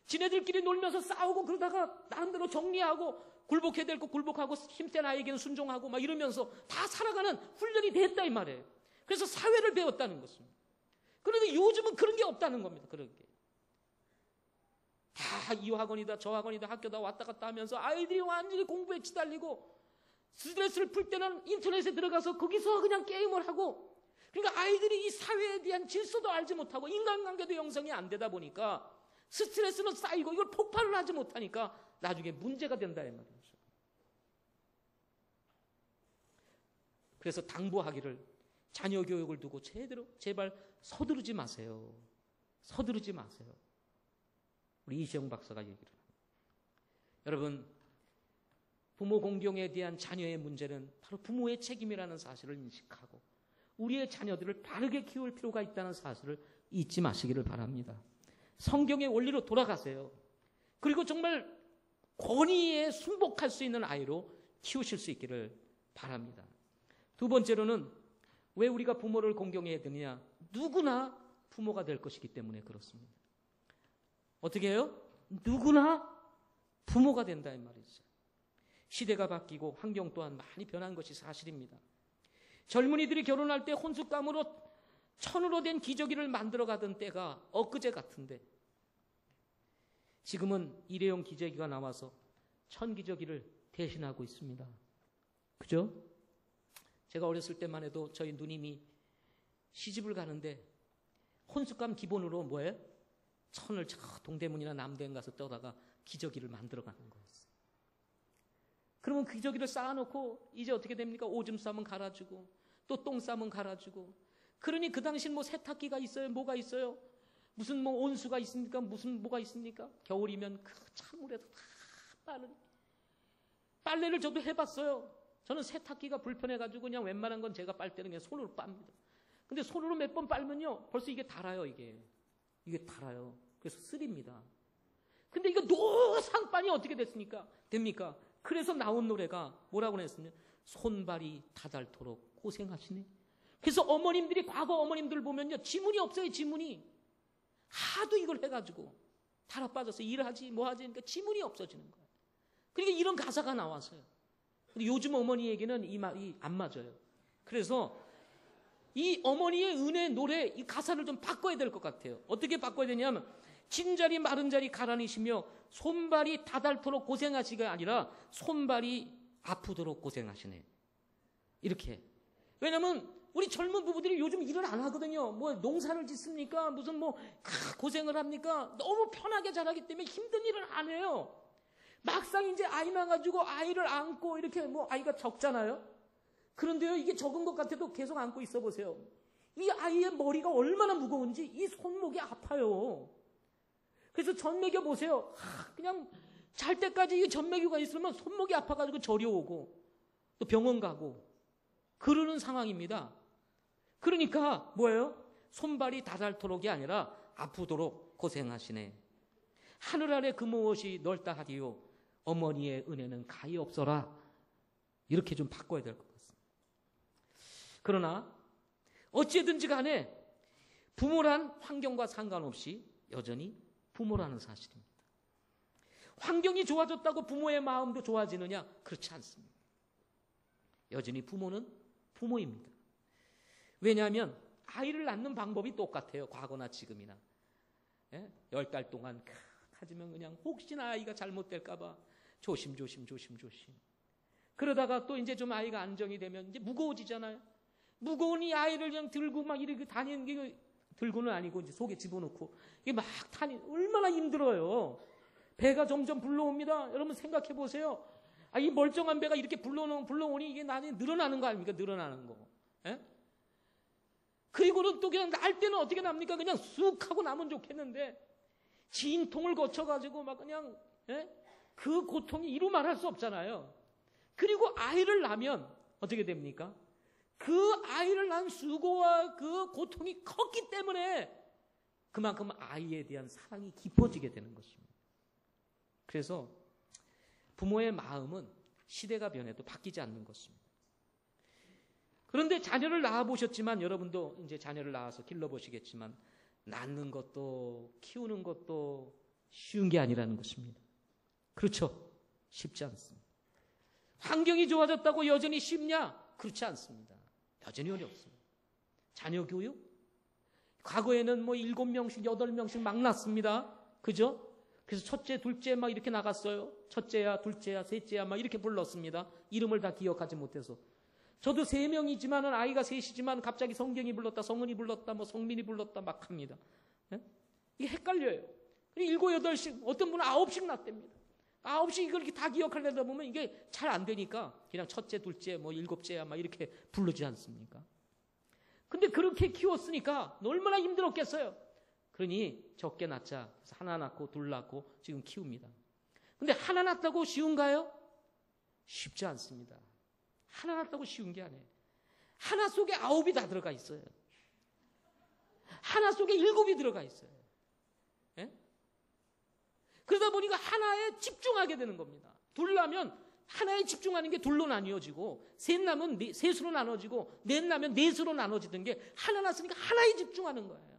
[SPEAKER 1] 지네들끼리 놀면서 싸우고 그러다가 나름대로 정리하고 굴복해야 될 거 굴복하고 힘센 아이에게는 순종하고 막 이러면서 다 살아가는 훈련이 됐다 이 말이에요. 그래서 사회를 배웠다는 것입니다. 그런데 요즘은 그런 게 없다는 겁니다. 그런 게. 다 이 학원이다 저 학원이다 학교다 왔다 갔다 하면서 아이들이 완전히 공부에 치달리고 스트레스를 풀 때는 인터넷에 들어가서 거기서 그냥 게임을 하고 그러니까 아이들이 이 사회에 대한 질서도 알지 못하고 인간관계도 형성이 안 되다 보니까 스트레스는 쌓이고 이걸 폭발을 하지 못하니까 나중에 문제가 된다 이 말이죠. 그래서 당부하기를 자녀 교육을 두고 제발 서두르지 마세요. 서두르지 마세요. 우리 이시영 박사가 얘기를 합니다. 여러분, 부모 공경에 대한 자녀의 문제는 바로 부모의 책임이라는 사실을 인식하고 우리의 자녀들을 바르게 키울 필요가 있다는 사실을 잊지 마시기를 바랍니다. 성경의 원리로 돌아가세요. 그리고 정말 권위에 순복할 수 있는 아이로 키우실 수 있기를 바랍니다. 두 번째로는 왜 우리가 부모를 공경해야 되느냐? 누구나 부모가 될 것이기 때문에 그렇습니다. 어떻게 해요? 누구나 부모가 된다 이 말이죠. 시대가 바뀌고 환경 또한 많이 변한 것이 사실입니다. 젊은이들이 결혼할 때 혼숙감으로 천으로 된 기저귀를 만들어 가던 때가 엊그제 같은데 지금은 일회용 기저귀가 나와서 천 기저귀를 대신하고 있습니다. 그죠? 제가 어렸을 때만 해도 저희 누님이 시집을 가는데 혼숙감 기본으로 뭐예요? 천을 저 동대문이나 남대문 가서 떠다가 기저귀를 만들어 가는 거였어요. 그러면 그 기저귀를 쌓아놓고 이제 어떻게 됩니까? 오줌 싸면 갈아주고 또 똥 싸면 갈아주고. 그러니 그 당시엔 뭐 세탁기가 있어요? 뭐가 있어요? 무슨 뭐 온수가 있습니까? 무슨 뭐가 있습니까? 겨울이면 그 찬물에서 다 빠른 빨래를 저도 해봤어요. 저는 세탁기가 불편해가지고 그냥 웬만한 건 제가 빨 때는 그냥 손으로 빱니다. 근데 손으로 몇 번 빨면요 벌써 이게 달아요. 이게 달아요. 그래서 쓰립니다. 근데 이거 노상반이 어떻게 됩니까? 그래서 나온 노래가 뭐라고 했으면 손발이 다닳도록 고생하시네. 그래서 어머님들이 과거 어머님들 보면요 지문이 없어요. 지문이 하도 이걸 해가지고 달아 빠져서 일하지 뭐하지 그러니까 지문이 없어지는 거예요. 그러니까 이런 가사가 나왔어요. 근데 요즘 어머니에게는 이 말이 안 맞아요. 그래서 이 어머니의 은혜 노래 이 가사를 좀 바꿔야 될 것 같아요. 어떻게 바꿔야 되냐면 진자리 마른 자리 가라니시며 손발이 다닳도록 고생하시가 아니라 손발이 아프도록 고생하시네. 이렇게. 왜냐면 우리 젊은 부부들이 요즘 일을 안 하거든요. 뭐 농사를 짓습니까? 무슨 뭐 고생을 합니까? 너무 편하게 자라기 때문에 힘든 일을 안 해요. 막상 이제 아이 낳아가지고 아이를 안고 이렇게 뭐 아이가 적잖아요. 그런데요 이게 적은 것 같아도 계속 안고 있어 보세요. 이 아이의 머리가 얼마나 무거운지 이 손목이 아파요. 그래서 전 먹여 보세요. 그냥 잘 때까지 이 전 먹이가 있으면 손목이 아파가지고 저려오고 또 병원 가고 그러는 상황입니다. 그러니까 뭐예요? 손발이 다닳도록이 아니라 아프도록 고생하시네. 하늘 아래 그 무엇이 넓다 하디요 어머니의 은혜는 가히 없어라. 이렇게 좀 바꿔야 될 것 같습니다. 그러나 어찌든지 간에 부모란 환경과 상관없이 여전히 부모라는 사실입니다. 환경이 좋아졌다고 부모의 마음도 좋아지느냐? 그렇지 않습니다. 여전히 부모는 부모입니다. 왜냐하면 아이를 낳는 방법이 똑같아요. 과거나 지금이나. 10달 동안 하지만 그냥 혹시나 아이가 잘못될까 봐 조심. 그러다가 또 이제 좀 아이가 안정이 되면 이제 무거워지잖아요. 무거운 이 아이를 그냥 들고 막 이렇게 다니는 게 들고는 아니고 이제 속에 집어넣고 이게 막 얼마나 힘들어요. 배가 점점 불러옵니다. 여러분 생각해 보세요. 이 멀쩡한 배가 이렇게 불러오니 이게 나중에 늘어나는 거 아닙니까? 늘어나는 거. 그리고는 또 그냥 날 때는 어떻게 납니까? 그냥 쑥 하고 나면 좋겠는데 진통을 거쳐가지고 막 그냥 그 고통이 이루 말할 수 없잖아요. 그리고 아이를 낳으면 어떻게 됩니까? 그 아이를 낳은 수고와 그 고통이 컸기 때문에 그만큼 아이에 대한 사랑이 깊어지게 되는 것입니다. 그래서 부모의 마음은 시대가 변해도 바뀌지 않는 것입니다. 그런데 자녀를 낳아보셨지만 여러분도 이제 자녀를 낳아서 길러보시겠지만 낳는 것도 키우는 것도 쉬운 게 아니라는 것입니다. 그렇죠? 쉽지 않습니다. 환경이 좋아졌다고 여전히 쉽냐? 그렇지 않습니다. 여전히 어렵습니다. 자녀 교육? 과거에는 뭐 7명씩 8명씩 막 낳습니다. 그죠? 그래서 첫째, 둘째 막 이렇게 나갔어요. 첫째야, 둘째야, 셋째야 막 이렇게 불렀습니다. 이름을 다 기억하지 못해서. 저도 3명이지만은 아이가 셋이지만 갑자기 성경이 불렀다, 성은이 불렀다, 뭐 성민이 불렀다 막 합니다. 이게 헷갈려요. 7, 8씩, 어떤 분은 9씩 낳답니다. 9씩 이걸 이렇게 다 기억하려다 보면 이게 잘 안 되니까 그냥 첫째, 둘째, 뭐 7째야 막 이렇게 부르지 않습니까? 근데 그렇게 키웠으니까 얼마나 힘들었겠어요. 그러니 적게 낳자. 그래서 하나 낳고 둘 낳고 지금 키웁니다. 근데 하나 낳았다고 쉬운가요? 쉽지 않습니다. 하나 낳았다고 쉬운 게 아니에요. 하나 속에 9이 다 들어가 있어요. 하나 속에 7이 들어가 있어요. 예? 그러다 보니까 하나에 집중하게 되는 겁니다. 둘 나면 하나에 집중하는 게 둘로 나뉘어지고, 셋 나면 셋으로 나눠지고, 넷 나면 넷으로 나눠지던 게 하나 났으니까 하나에 집중하는 거예요.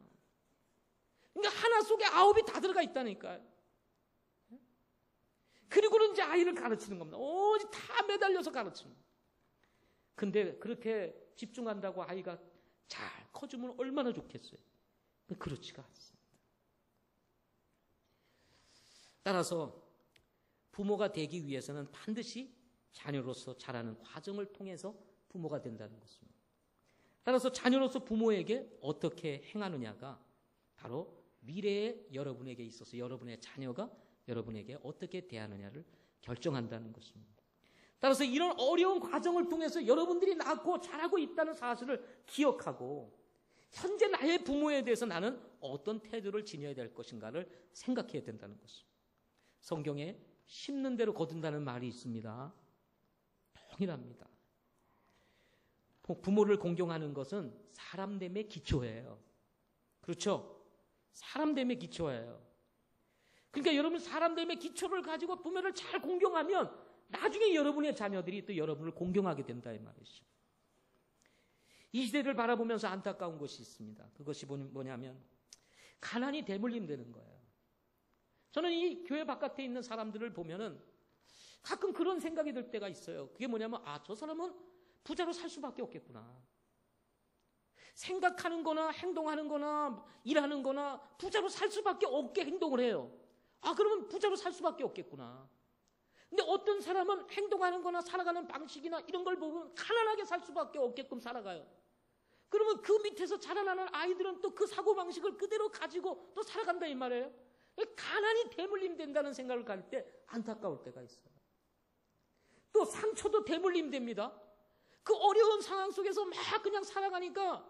[SPEAKER 1] 그러니까 하나 속에 9이 다 들어가 있다니까요. 그리고는 이제 아이를 가르치는 겁니다. 오직 다 매달려서 가르치는 거예요. 근데 그렇게 집중한다고 아이가 잘 커주면 얼마나 좋겠어요. 그렇지가 않습니다. 따라서 부모가 되기 위해서는 반드시 자녀로서 자라는 과정을 통해서 부모가 된다는 것입니다. 따라서 자녀로서 부모에게 어떻게 행하느냐가 바로 미래의 여러분에게 있어서 여러분의 자녀가 여러분에게 어떻게 대하느냐를 결정한다는 것입니다. 따라서 이런 어려운 과정을 통해서 여러분들이 낳고 자라고 있다는 사실을 기억하고 현재 나의 부모에 대해서 나는 어떤 태도를 지녀야 될 것인가를 생각해야 된다는 것입니다. 성경에 심는 대로 거둔다는 말이 있습니다. 동일합니다. 부모를 공경하는 것은 사람됨의 기초예요. 그렇죠? 사람됨의 기초예요. 그러니까 여러분 사람됨의 기초를 가지고 부모를 잘 공경하면 나중에 여러분의 자녀들이 또 여러분을 공경하게 된다 이 말이죠. 이 시대를 바라보면서 안타까운 것이 있습니다. 그것이 뭐냐면 가난이 대물림되는 거예요. 저는 이 교회 바깥에 있는 사람들을 보면은 가끔 그런 생각이 들 때가 있어요. 그게 뭐냐면 저 사람은 부자로 살 수밖에 없겠구나. 생각하는 거나 행동하는 거나 일하는 거나 부자로 살 수밖에 없게 행동을 해요. 그러면 부자로 살 수밖에 없겠구나. 근데 어떤 사람은 행동하는 거나 살아가는 방식이나 이런 걸 보면 가난하게 살 수밖에 없게끔 살아가요. 그러면 그 밑에서 자라나는 아이들은 또 그 사고방식을 그대로 가지고 또 살아간다 이 말이에요. 가난이 대물림 된다는 생각을 가질 때 안타까울 때가 있어요. 또 상처도 대물림 됩니다. 그 어려운 상황 속에서 막 그냥 살아가니까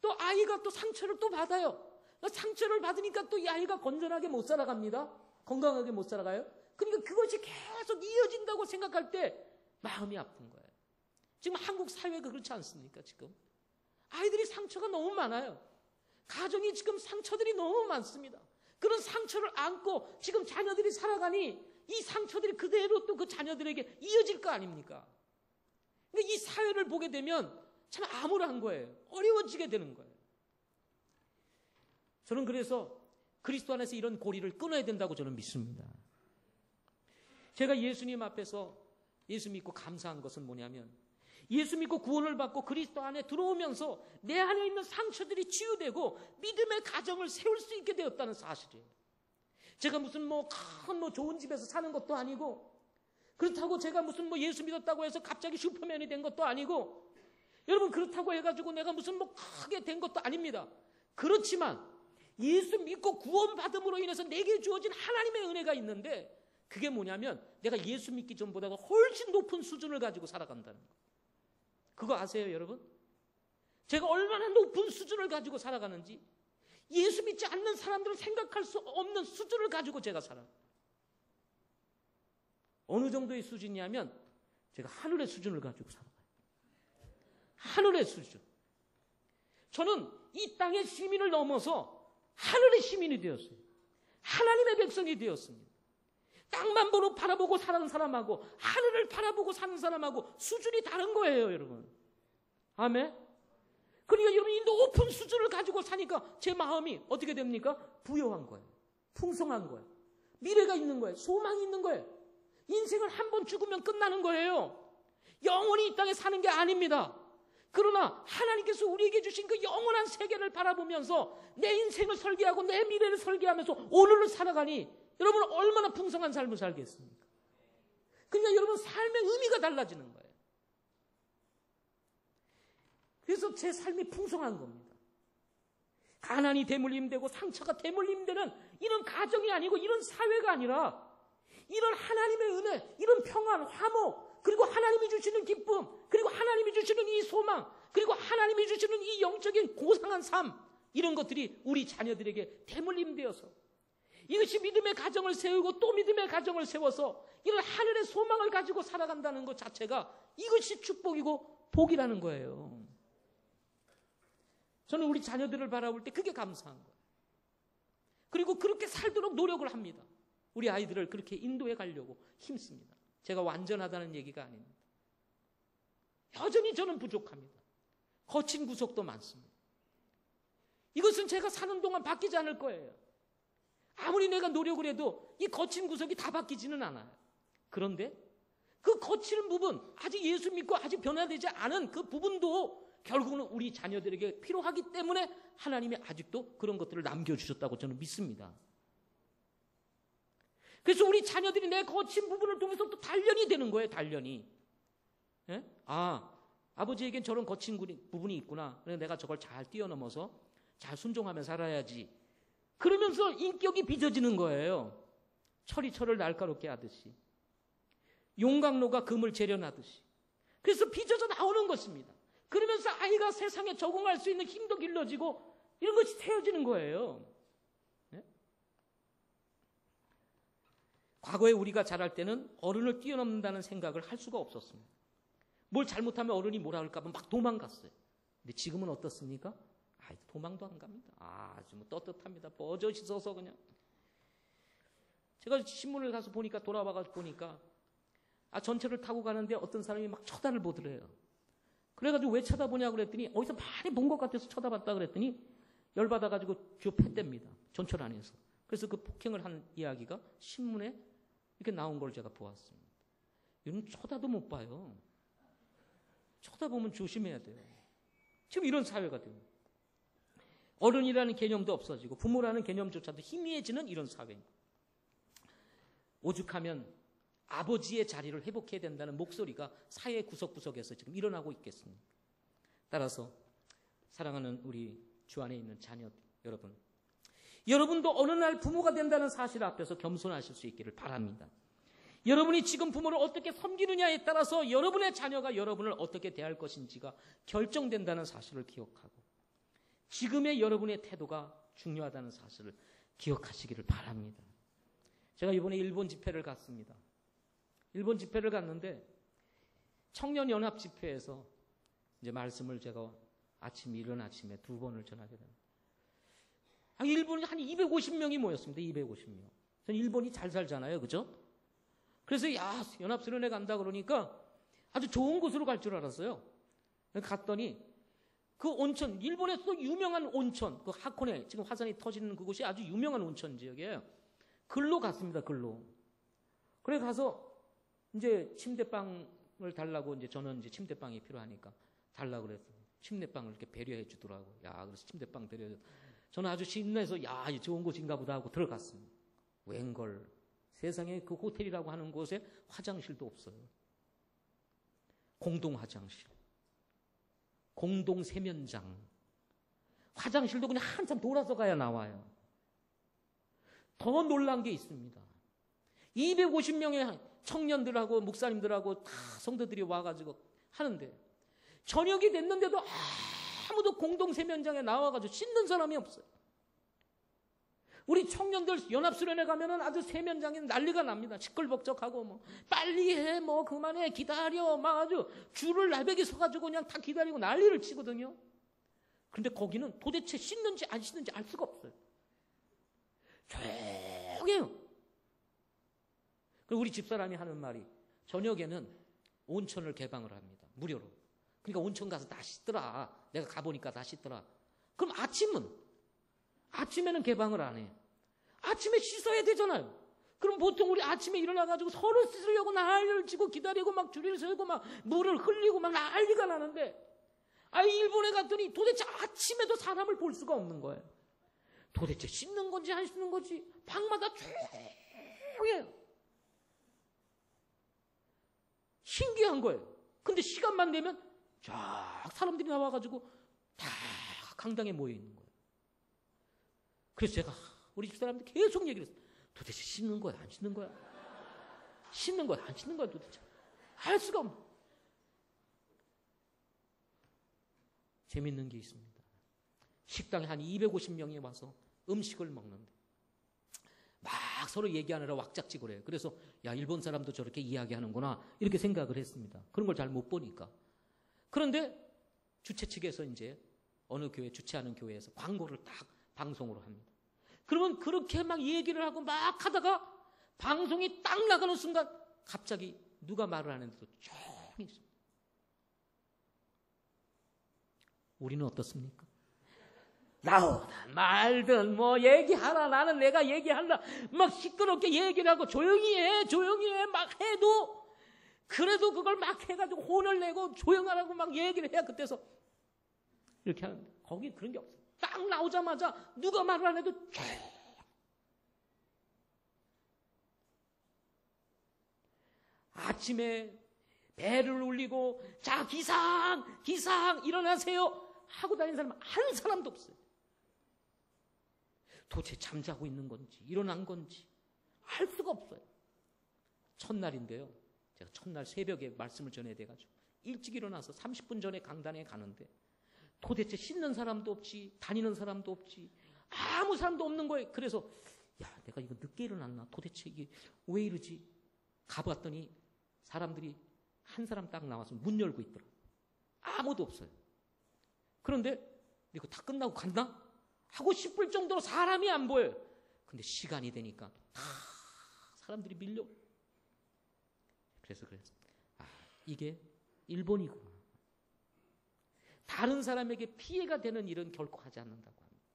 [SPEAKER 1] 또 아이가 또 상처를 또 받아요. 상처를 받으니까 또 이 아이가 건전하게 못 살아갑니다. 건강하게 못 살아가요. 그러니까 그것이 계속 이어진다고 생각할 때 마음이 아픈 거예요. 지금 한국 사회가 그렇지 않습니까? 지금 아이들이 상처가 너무 많아요. 가정이 지금 상처들이 너무 많습니다. 그런 상처를 안고 지금 자녀들이 살아가니 이 상처들이 그대로 또 그 자녀들에게 이어질 거 아닙니까? 근데 이 사회를 보게 되면 참 암울한 거예요. 어려워지게 되는 거예요. 저는 그래서 그리스도 안에서 이런 고리를 끊어야 된다고 저는 믿습니다. 제가 예수님 앞에서 예수 믿고 감사한 것은 뭐냐면 예수 믿고 구원을 받고 그리스도 안에 들어오면서 내 안에 있는 상처들이 치유되고 믿음의 가정을 세울 수 있게 되었다는 사실이에요. 제가 무슨 큰 좋은 집에서 사는 것도 아니고 그렇다고 제가 무슨 예수 믿었다고 해서 갑자기 슈퍼맨이 된 것도 아니고 여러분 그렇다고 해가지고 내가 무슨 크게 된 것도 아닙니다. 그렇지만 예수 믿고 구원받음으로 인해서 내게 주어진 하나님의 은혜가 있는데 그게 뭐냐면 내가 예수 믿기 전보다도 훨씬 높은 수준을 가지고 살아간다는 거예요. 그거 아세요 여러분? 제가 얼마나 높은 수준을 가지고 살아가는지 예수 믿지 않는 사람들은 생각할 수 없는 수준을 가지고 제가 살아요. 어느 정도의 수준이냐면 제가 하늘의 수준을 가지고 살아가요. 하늘의 수준. 저는 이 땅의 시민을 넘어서 하늘의 시민이 되었어요. 하나님의 백성이 되었습니다. 땅만 바라보고 사는 사람하고 하늘을 바라보고 사는 사람하고 수준이 다른 거예요, 여러분. 아멘. 그러니까 여러분 이 높은 수준을 가지고 사니까 제 마음이 어떻게 됩니까? 부여한 거예요. 풍성한 거예요. 미래가 있는 거예요. 소망이 있는 거예요. 인생을 한 번 죽으면 끝나는 거예요. 영원히 이 땅에 사는 게 아닙니다. 그러나 하나님께서 우리에게 주신 그 영원한 세계를 바라보면서 내 인생을 설계하고 내 미래를 설계하면서 오늘을 살아가니 여러분 얼마나 풍성한 삶을 살겠습니까? 그러니까 여러분 삶의 의미가 달라지는 거예요. 그래서 제 삶이 풍성한 겁니다. 가난이 대물림되고 상처가 대물림되는 이런 가정이 아니고 이런 사회가 아니라 이런 하나님의 은혜, 이런 평안, 화목, 그리고 하나님이 주시는 기쁨, 그리고 하나님이 주시는 이 소망, 그리고 하나님이 주시는 이 영적인 고상한 삶, 이런 것들이 우리 자녀들에게 대물림되어서 이것이 믿음의 가정을 세우고 또 믿음의 가정을 세워서 이런 하늘의 소망을 가지고 살아간다는 것 자체가 이것이 축복이고 복이라는 거예요. 저는 우리 자녀들을 바라볼 때 그게 감사한 거예요. 그리고 그렇게 살도록 노력을 합니다. 우리 아이들을 그렇게 인도해 가려고 힘씁니다. 제가 완전하다는 얘기가 아닙니다. 여전히 저는 부족합니다. 거친 구석도 많습니다. 이것은 제가 사는 동안 바뀌지 않을 거예요. 아무리 내가 노력을 해도 이 거친 구석이 다 바뀌지는 않아요. 그런데 그 거치는 부분, 아직 예수 믿고 아직 변화되지 않은 그 부분도 결국은 우리 자녀들에게 필요하기 때문에 하나님이 아직도 그런 것들을 남겨주셨다고 저는 믿습니다. 그래서 우리 자녀들이 내 거친 부분을 통해서 또 단련이 되는 거예요. 단련이. 예? 아버지에겐 저런 거친 부분이 있구나. 그래서 내가 저걸 잘 뛰어넘어서 잘 순종하며 살아야지. 그러면서 인격이 빚어지는 거예요. 철이 철을 날카롭게 하듯이. 용광로가 금을 재련하듯이. 그래서 빚어져 나오는 것입니다. 그러면서 아이가 세상에 적응할 수 있는 힘도 길러지고 이런 것이 세워지는 거예요. 네? 과거에 우리가 자랄 때는 어른을 뛰어넘는다는 생각을 할 수가 없었습니다. 뭘 잘못하면 어른이 뭐라 할까 봐 막 도망갔어요. 근데 지금은 어떻습니까? 도망도 안 갑니다. 아주 뭐 떳떳합니다. 버젓이 서서 그냥. 제가 신문을 가서 보니까 돌아와가지고 보니까 전철을 타고 가는데 어떤 사람이 막 쳐다를 보더래요. 그래가지고 왜 쳐다보냐고 그랬더니 어디서 많이 본 것 같아서 쳐다봤다 그랬더니 열받아가지고 쥐어팼답니다. 전철 안에서. 그래서 그 폭행을 한 이야기가 신문에 이렇게 나온 걸 제가 보았습니다. 이건 쳐다도 못 봐요. 쳐다보면 조심해야 돼요. 지금 이런 사회가 돼요. 어른이라는 개념도 없어지고 부모라는 개념조차도 희미해지는 이런 사회입니다. 오죽하면 아버지의 자리를 회복해야 된다는 목소리가 사회 구석구석에서 지금 일어나고 있겠습니다. 따라서 사랑하는 우리 주 안에 있는 자녀 여러분, 여러분도 어느 날 부모가 된다는 사실 앞에서 겸손하실 수 있기를 바랍니다. 여러분이 지금 부모를 어떻게 섬기느냐에 따라서 여러분의 자녀가 여러분을 어떻게 대할 것인지가 결정된다는 사실을 기억하고 지금의 여러분의 태도가 중요하다는 사실을 기억하시기를 바랍니다. 제가 이번에 일본 집회를 갔습니다. 일본 집회를 갔는데 청년연합 집회에서 이제 말씀을 제가 이른 아침에 2번을 전하게 됩니다. 일본이 한 250명이 모였습니다. 250명. 저는 일본이 잘 살잖아요. 그죠? 그래서 연합수련회 간다 그러니까 아주 좋은 곳으로 갈 줄 알았어요. 갔더니 그 온천, 일본에서 유명한 온천, 그 하코네, 지금 화산이 터지는 그곳이 아주 유명한 온천 지역이에요. 글로 갔습니다. 글로. 그래 가서 이제 침대방을 달라고 이제 저는 이제 침대방이 필요하니까 달라고 그랬어요. 침대방을 이렇게 배려해 주더라고요. 그래서 침대방 배려해. 저는 아주 신나서 좋은 곳인가 보다 하고 들어갔습니다. 웬걸 세상에 그 호텔이라고 하는 곳에 화장실도 없어요. 공동 화장실. 공동 세면장. 화장실도 그냥 한참 돌아서 가야 나와요. 더 놀란 게 있습니다. 250명의 청년들하고 목사님들하고 다 성도들이 와가지고 하는데 저녁이 됐는데도 아무도 공동 세면장에 나와가지고 씻는 사람이 없어요. 우리 청년들 연합수련회 가면은 아주 세면장에 난리가 납니다. 시끌벅적하고 뭐 빨리 해, 뭐 그만해, 기다려, 막 아주 줄을 날베기 서가지고 그냥 다 기다리고 난리를 치거든요. 그런데 거기는 도대체 씻는지 안 씻는지 알 수가 없어요. 조용해요. 그리고 우리 집사람이 하는 말이 저녁에는 온천을 개방을 합니다. 무료로. 그러니까 온천 가서 다 씻더라. 내가 가보니까 다 씻더라. 그럼 아침에는 개방을 안 해. 아침에 씻어야 되잖아요. 그럼 보통 우리 아침에 일어나가지고 서로 씻으려고 난리를 치고 기다리고 막 줄을 서고 막 물을 흘리고 막 난리가 나는데 일본에 갔더니 도대체 아침에도 사람을 볼 수가 없는 거예요. 도대체 씻는 건지 안 씻는 건지 방마다 조용해요. 신기한 거예요. 근데 시간만 되면 쫙 사람들이 나와가지고 다 강당에 모여 있는 거예요. 그래서 제가 우리 집사람한테 계속 얘기를 했어요. 도대체 씻는 거야 안 씻는 거야? 씻는 거야 안 씻는 거야 도대체? 알 수가 없네. 재밌는 게 있습니다. 식당에 한 250명이 와서 음식을 먹는데 막 서로 얘기하느라 왁작지고 그래요. 그래서 일본 사람도 저렇게 이야기하는구나 이렇게 생각을 했습니다. 그런 걸 잘 못 보니까. 그런데 주최 측에서 이제 어느 교회 주최하는 교회에서 광고를 딱 방송으로 합니다. 그러면 그렇게 막 얘기를 하고 막 하다가 방송이 딱 나가는 순간 갑자기 누가 말을 안 했는데도 조용히 있습니다. 우리는 어떻습니까? 나오든 말든 뭐 얘기하라, 나는 내가 얘기한다, 막 시끄럽게 얘기를 하고 조용히 해 막 해도, 그래도 그걸 막 해가지고 혼을 내고 조용하라고 막 얘기를 해야 그때서 이렇게 하는데, 거기 그런 게 없어요. 딱 나오자마자 누가 말을 안 해도 조용. 아침에 배를 울리고 자 기상 일어나세요 하고 다니는 사람 한 사람도 없어요. 도대체 잠자고 있는 건지 일어난 건지 알 수가 없어요. 첫날인데요, 제가 첫날 새벽에 말씀을 전해야 돼가지고 일찍 일어나서 30분 전에 강단에 가는데 도대체 씻는 사람도 없지, 다니는 사람도 없지, 아무 사람도 없는 거예요. 그래서 야, 내가 이거 늦게 일어났나, 도대체 이게 왜 이러지? 가봤더니 사람들이 한 사람 딱 나와서 문 열고 있더라. 아무도 없어요. 그런데 이거 다 끝나고 갔나? 하고 싶을 정도로 사람이 안 보여요. 근데 시간이 되니까 다 사람들이 밀려. 그래서 이게 일본이구나. 다른 사람에게 피해가 되는 일은 결코 하지 않는다고 합니다.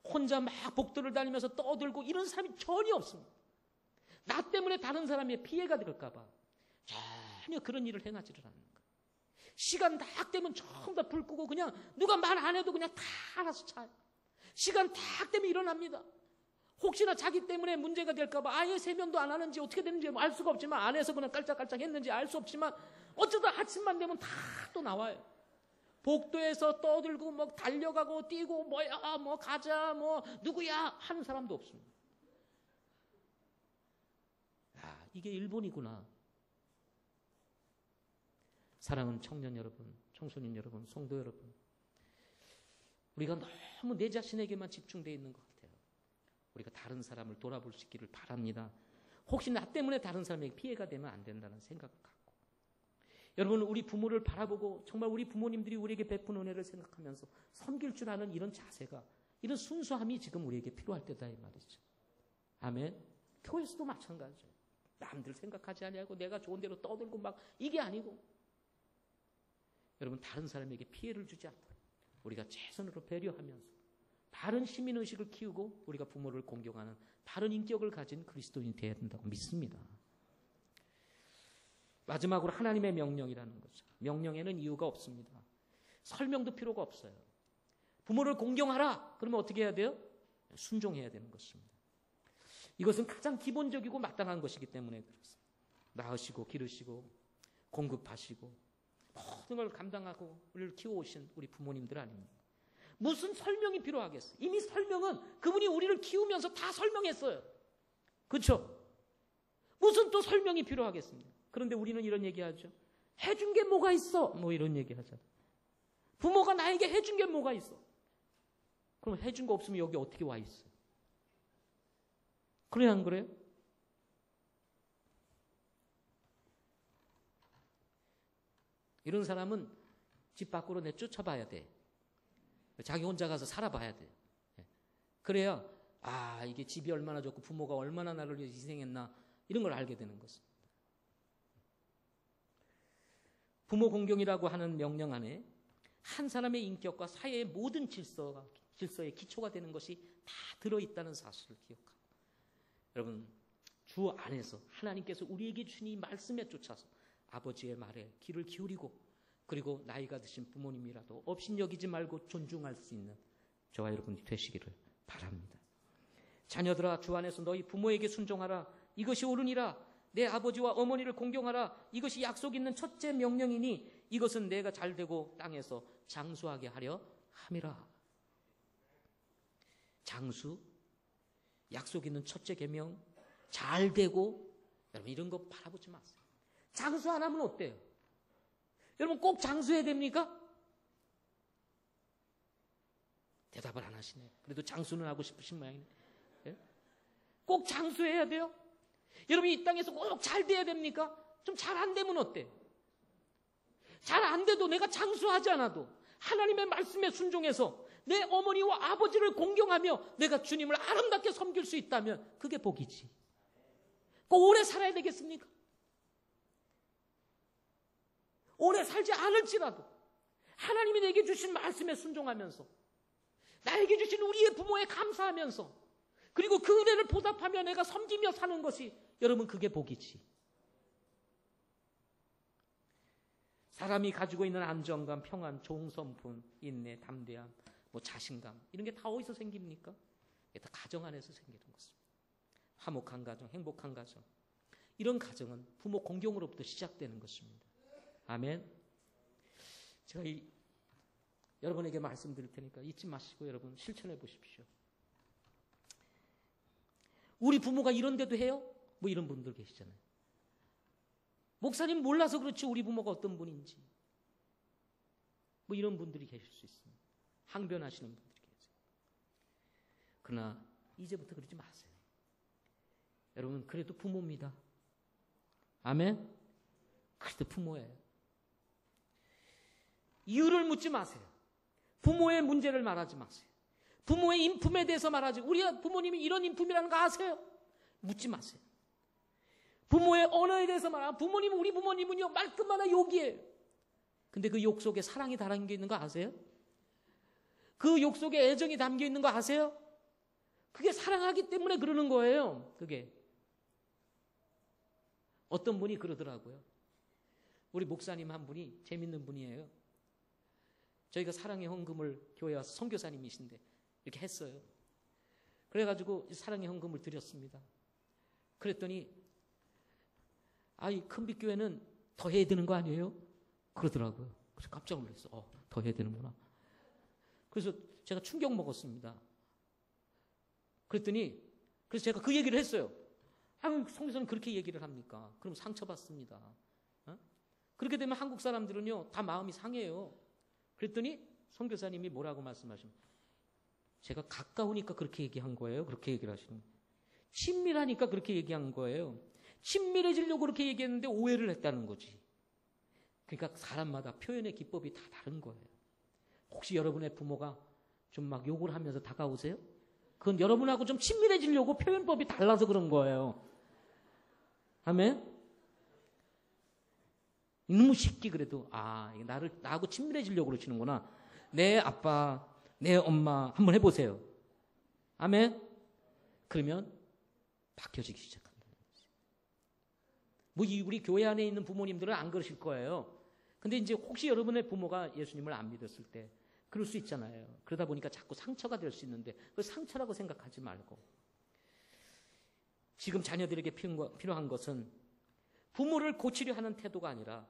[SPEAKER 1] 혼자 막 복도를 다니면서 떠들고 이런 사람이 전혀 없습니다. 나 때문에 다른 사람의 피해가 될까 봐 전혀 그런 일을 행하지를 않는 거예요. 시간 딱 되면 전부 다 불 끄고 그냥 누가 말 안 해도 그냥 다 알아서 차요. 시간 딱 되면 일어납니다. 혹시나 자기 때문에 문제가 될까 봐 아예 세면도 안 하는지 어떻게 되는지 알 수가 없지만, 안에서 그냥 깔짝깔짝 했는지 알 수 없지만 어쩌다 아침만 되면 다 또 나와요. 복도에서 떠들고 뭐 달려가고 뛰고 뭐야 뭐 가자 뭐 누구야 하는 사람도 없습니다. 아, 이게 일본이구나. 사랑하는 청년 여러분, 청소년 여러분, 성도 여러분, 우리가 너무 내 자신에게만 집중되어 있는 것 같아요. 우리가 다른 사람을 돌아볼 수 있기를 바랍니다. 혹시 나 때문에 다른 사람에게 피해가 되면 안 된다는 생각을 갖고, 여러분, 우리 부모를 바라보고 정말 우리 부모님들이 우리에게 베푼 은혜를 생각하면서 섬길 줄 아는 이런 자세가, 이런 순수함이 지금 우리에게 필요할 때다 이 말이죠. 아멘. 교회에서도 마찬가지예요. 남들 생각하지 아니하고 내가 좋은 대로 떠들고 막 이게 아니고, 여러분, 다른 사람에게 피해를 주지 않도록 우리가 최선으로 배려하면서 바른 시민의식을 키우고 우리가 부모를 공경하는 바른 인격을 가진 그리스도인이 되어야 된다고 믿습니다. 마지막으로 하나님의 명령이라는 거죠. 명령에는 이유가 없습니다. 설명도 필요가 없어요. 부모를 공경하라 그러면 어떻게 해야 돼요? 순종해야 되는 것입니다. 이것은 가장 기본적이고 마땅한 것이기 때문에 그렇습니다. 낳으시고 기르시고 공급하시고 모든 걸 감당하고 우리를 키워오신 우리 부모님들 아닙니까? 무슨 설명이 필요하겠어요? 이미 설명은 그분이 우리를 키우면서 다 설명했어요. 그렇죠? 무슨 또 설명이 필요하겠습니까? 그런데 우리는 이런 얘기하죠. 해준 게 뭐가 있어? 뭐 이런 얘기하잖아요. 부모가 나에게 해준 게 뭐가 있어? 그럼 해준 거 없으면 여기 어떻게 와 있어요? 그래요, 안 그래요? 이런 사람은 집 밖으로 내쫓아봐야 돼. 자기 혼자 가서 살아봐야 돼. 그래야 아, 이게 집이 얼마나 좋고 부모가 얼마나 나를 위해 희생했나 이런 걸 알게 되는 것입니다. 부모 공경이라고 하는 명령 안에 한 사람의 인격과 사회의 모든 질서의 기초가 되는 것이 다 들어있다는 사실을 기억하고, 여러분, 주 안에서 하나님께서 우리에게 주신 이 말씀에 쫓아서 아버지의 말에 귀를 기울이고, 그리고 나이가 드신 부모님이라도 업신여기지 말고 존중할 수 있는 저와 여러분이 되시기를 바랍니다. 자녀들아, 주 안에서 너희 부모에게 순종하라. 이것이 옳으니라. 내 아버지와 어머니를 공경하라. 이것이 약속 있는 첫째 명령이니 이것은 내가 잘되고 땅에서 장수하게 하려 함이라. 장수, 약속 있는 첫째 계명, 잘되고, 여러분 이런 거 바라보지 마세요. 장수 안 하면 어때요? 여러분 꼭 장수해야 됩니까? 대답을 안 하시네. 그래도 장수는 하고 싶으신 모양이네. 예? 꼭 장수해야 돼요? 여러분 이 땅에서 꼭 잘 돼야 됩니까? 좀 잘 안 되면 어때요? 잘 안 돼도 내가 장수하지 않아도 하나님의 말씀에 순종해서 내 어머니와 아버지를 공경하며 내가 주님을 아름답게 섬길 수 있다면 그게 복이지. 꼭 오래 살아야 되겠습니까? 오래 살지 않을지라도 하나님이 내게 주신 말씀에 순종하면서 나에게 주신 우리의 부모에 감사하면서 그리고 그 은혜를 보답하며 내가 섬기며 사는 것이 여러분 그게 복이지. 사람이 가지고 있는 안정감, 평안, 좋은 성품, 인내, 담대함, 자신감 이런 게 다 어디서 생깁니까? 이게 다 가정 안에서 생기는 것입니다. 화목한 가정, 행복한 가정 이런 가정은 부모 공경으로부터 시작되는 것입니다. 아멘. 제가 여러분에게 말씀드릴 테니까 잊지 마시고 여러분 실천해 보십시오. 우리 부모가 이런데도 해요? 이런 분들 계시잖아요. 목사님 몰라서 그렇지 우리 부모가 어떤 분인지 이런 분들이 계실 수 있습니다. 항변하시는 분들이 계세요. 그러나 이제부터 그러지 마세요. 여러분 그래도 부모입니다. 아멘. 그래도 부모예요. 이유를 묻지 마세요. 부모의 문제를 말하지 마세요. 부모의 인품에 대해서 말하지. 우리 부모님이 이런 인품이라는 거 아세요? 묻지 마세요. 부모의 언어에 대해서 말하면 부모님은 우리 부모님은요 말끝마다 욕이에요. 근데 그 욕 속에 사랑이 담겨 있는 거 아세요? 그 욕 속에 애정이 담겨 있는 거 아세요? 그게 사랑하기 때문에 그러는 거예요. 그게 어떤 분이 그러더라고요. 우리 목사님 한 분이 재밌는 분이에요. 저희가 사랑의 헌금을 교회 와서 선교사님이신데 이렇게 했어요. 그래가지고 사랑의 헌금을 드렸습니다. 그랬더니 이 큰빛교회는 더 해야 되는 거 아니에요? 그러더라고요. 그래서 깜짝 놀랐어요. 더 해야 되는구나. 그래서 제가 충격 먹었습니다. 그래서 제가 그 얘기를 했어요. 선교사님 그렇게 얘기를 합니까? 그럼 상처받습니다. 그렇게 되면 한국 사람들은요 다 마음이 상해요. 그랬더니 선교사님이 뭐라고 말씀하시면 제가 가까우니까 그렇게 얘기한 거예요. 그렇게 얘기를 하시는 거예요. 친밀하니까 그렇게 얘기한 거예요. 친밀해지려고 그렇게 얘기했는데 오해를 했다는 거지. 그러니까 사람마다 표현의 기법이 다 다른 거예요. 혹시 여러분의 부모가 좀 막 욕을 하면서 다가오세요? 그건 여러분하고 좀 친밀해지려고 표현법이 달라서 그런 거예요. 아멘? 이놈의 새끼 그래도 나하고 친밀해지려고 그러시는구나. 내 아빠, 내 엄마 한번 해보세요. 아멘? 그러면 바뀌어지기 시작한다는 거지. 우리 교회 안에 있는 부모님들은 안 그러실 거예요. 근데 이제 혹시 여러분의 부모가 예수님을 안 믿었을 때 그럴 수 있잖아요. 그러다 보니까 자꾸 상처가 될 수 있는데 그 상처라고 생각하지 말고 지금 자녀들에게 필요한 것은 부모를 고치려 하는 태도가 아니라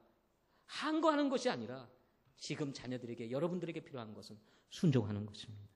[SPEAKER 1] 항거하는 것이 아니라 지금 자녀들에게 여러분들에게 필요한 것은 순종하는 것입니다.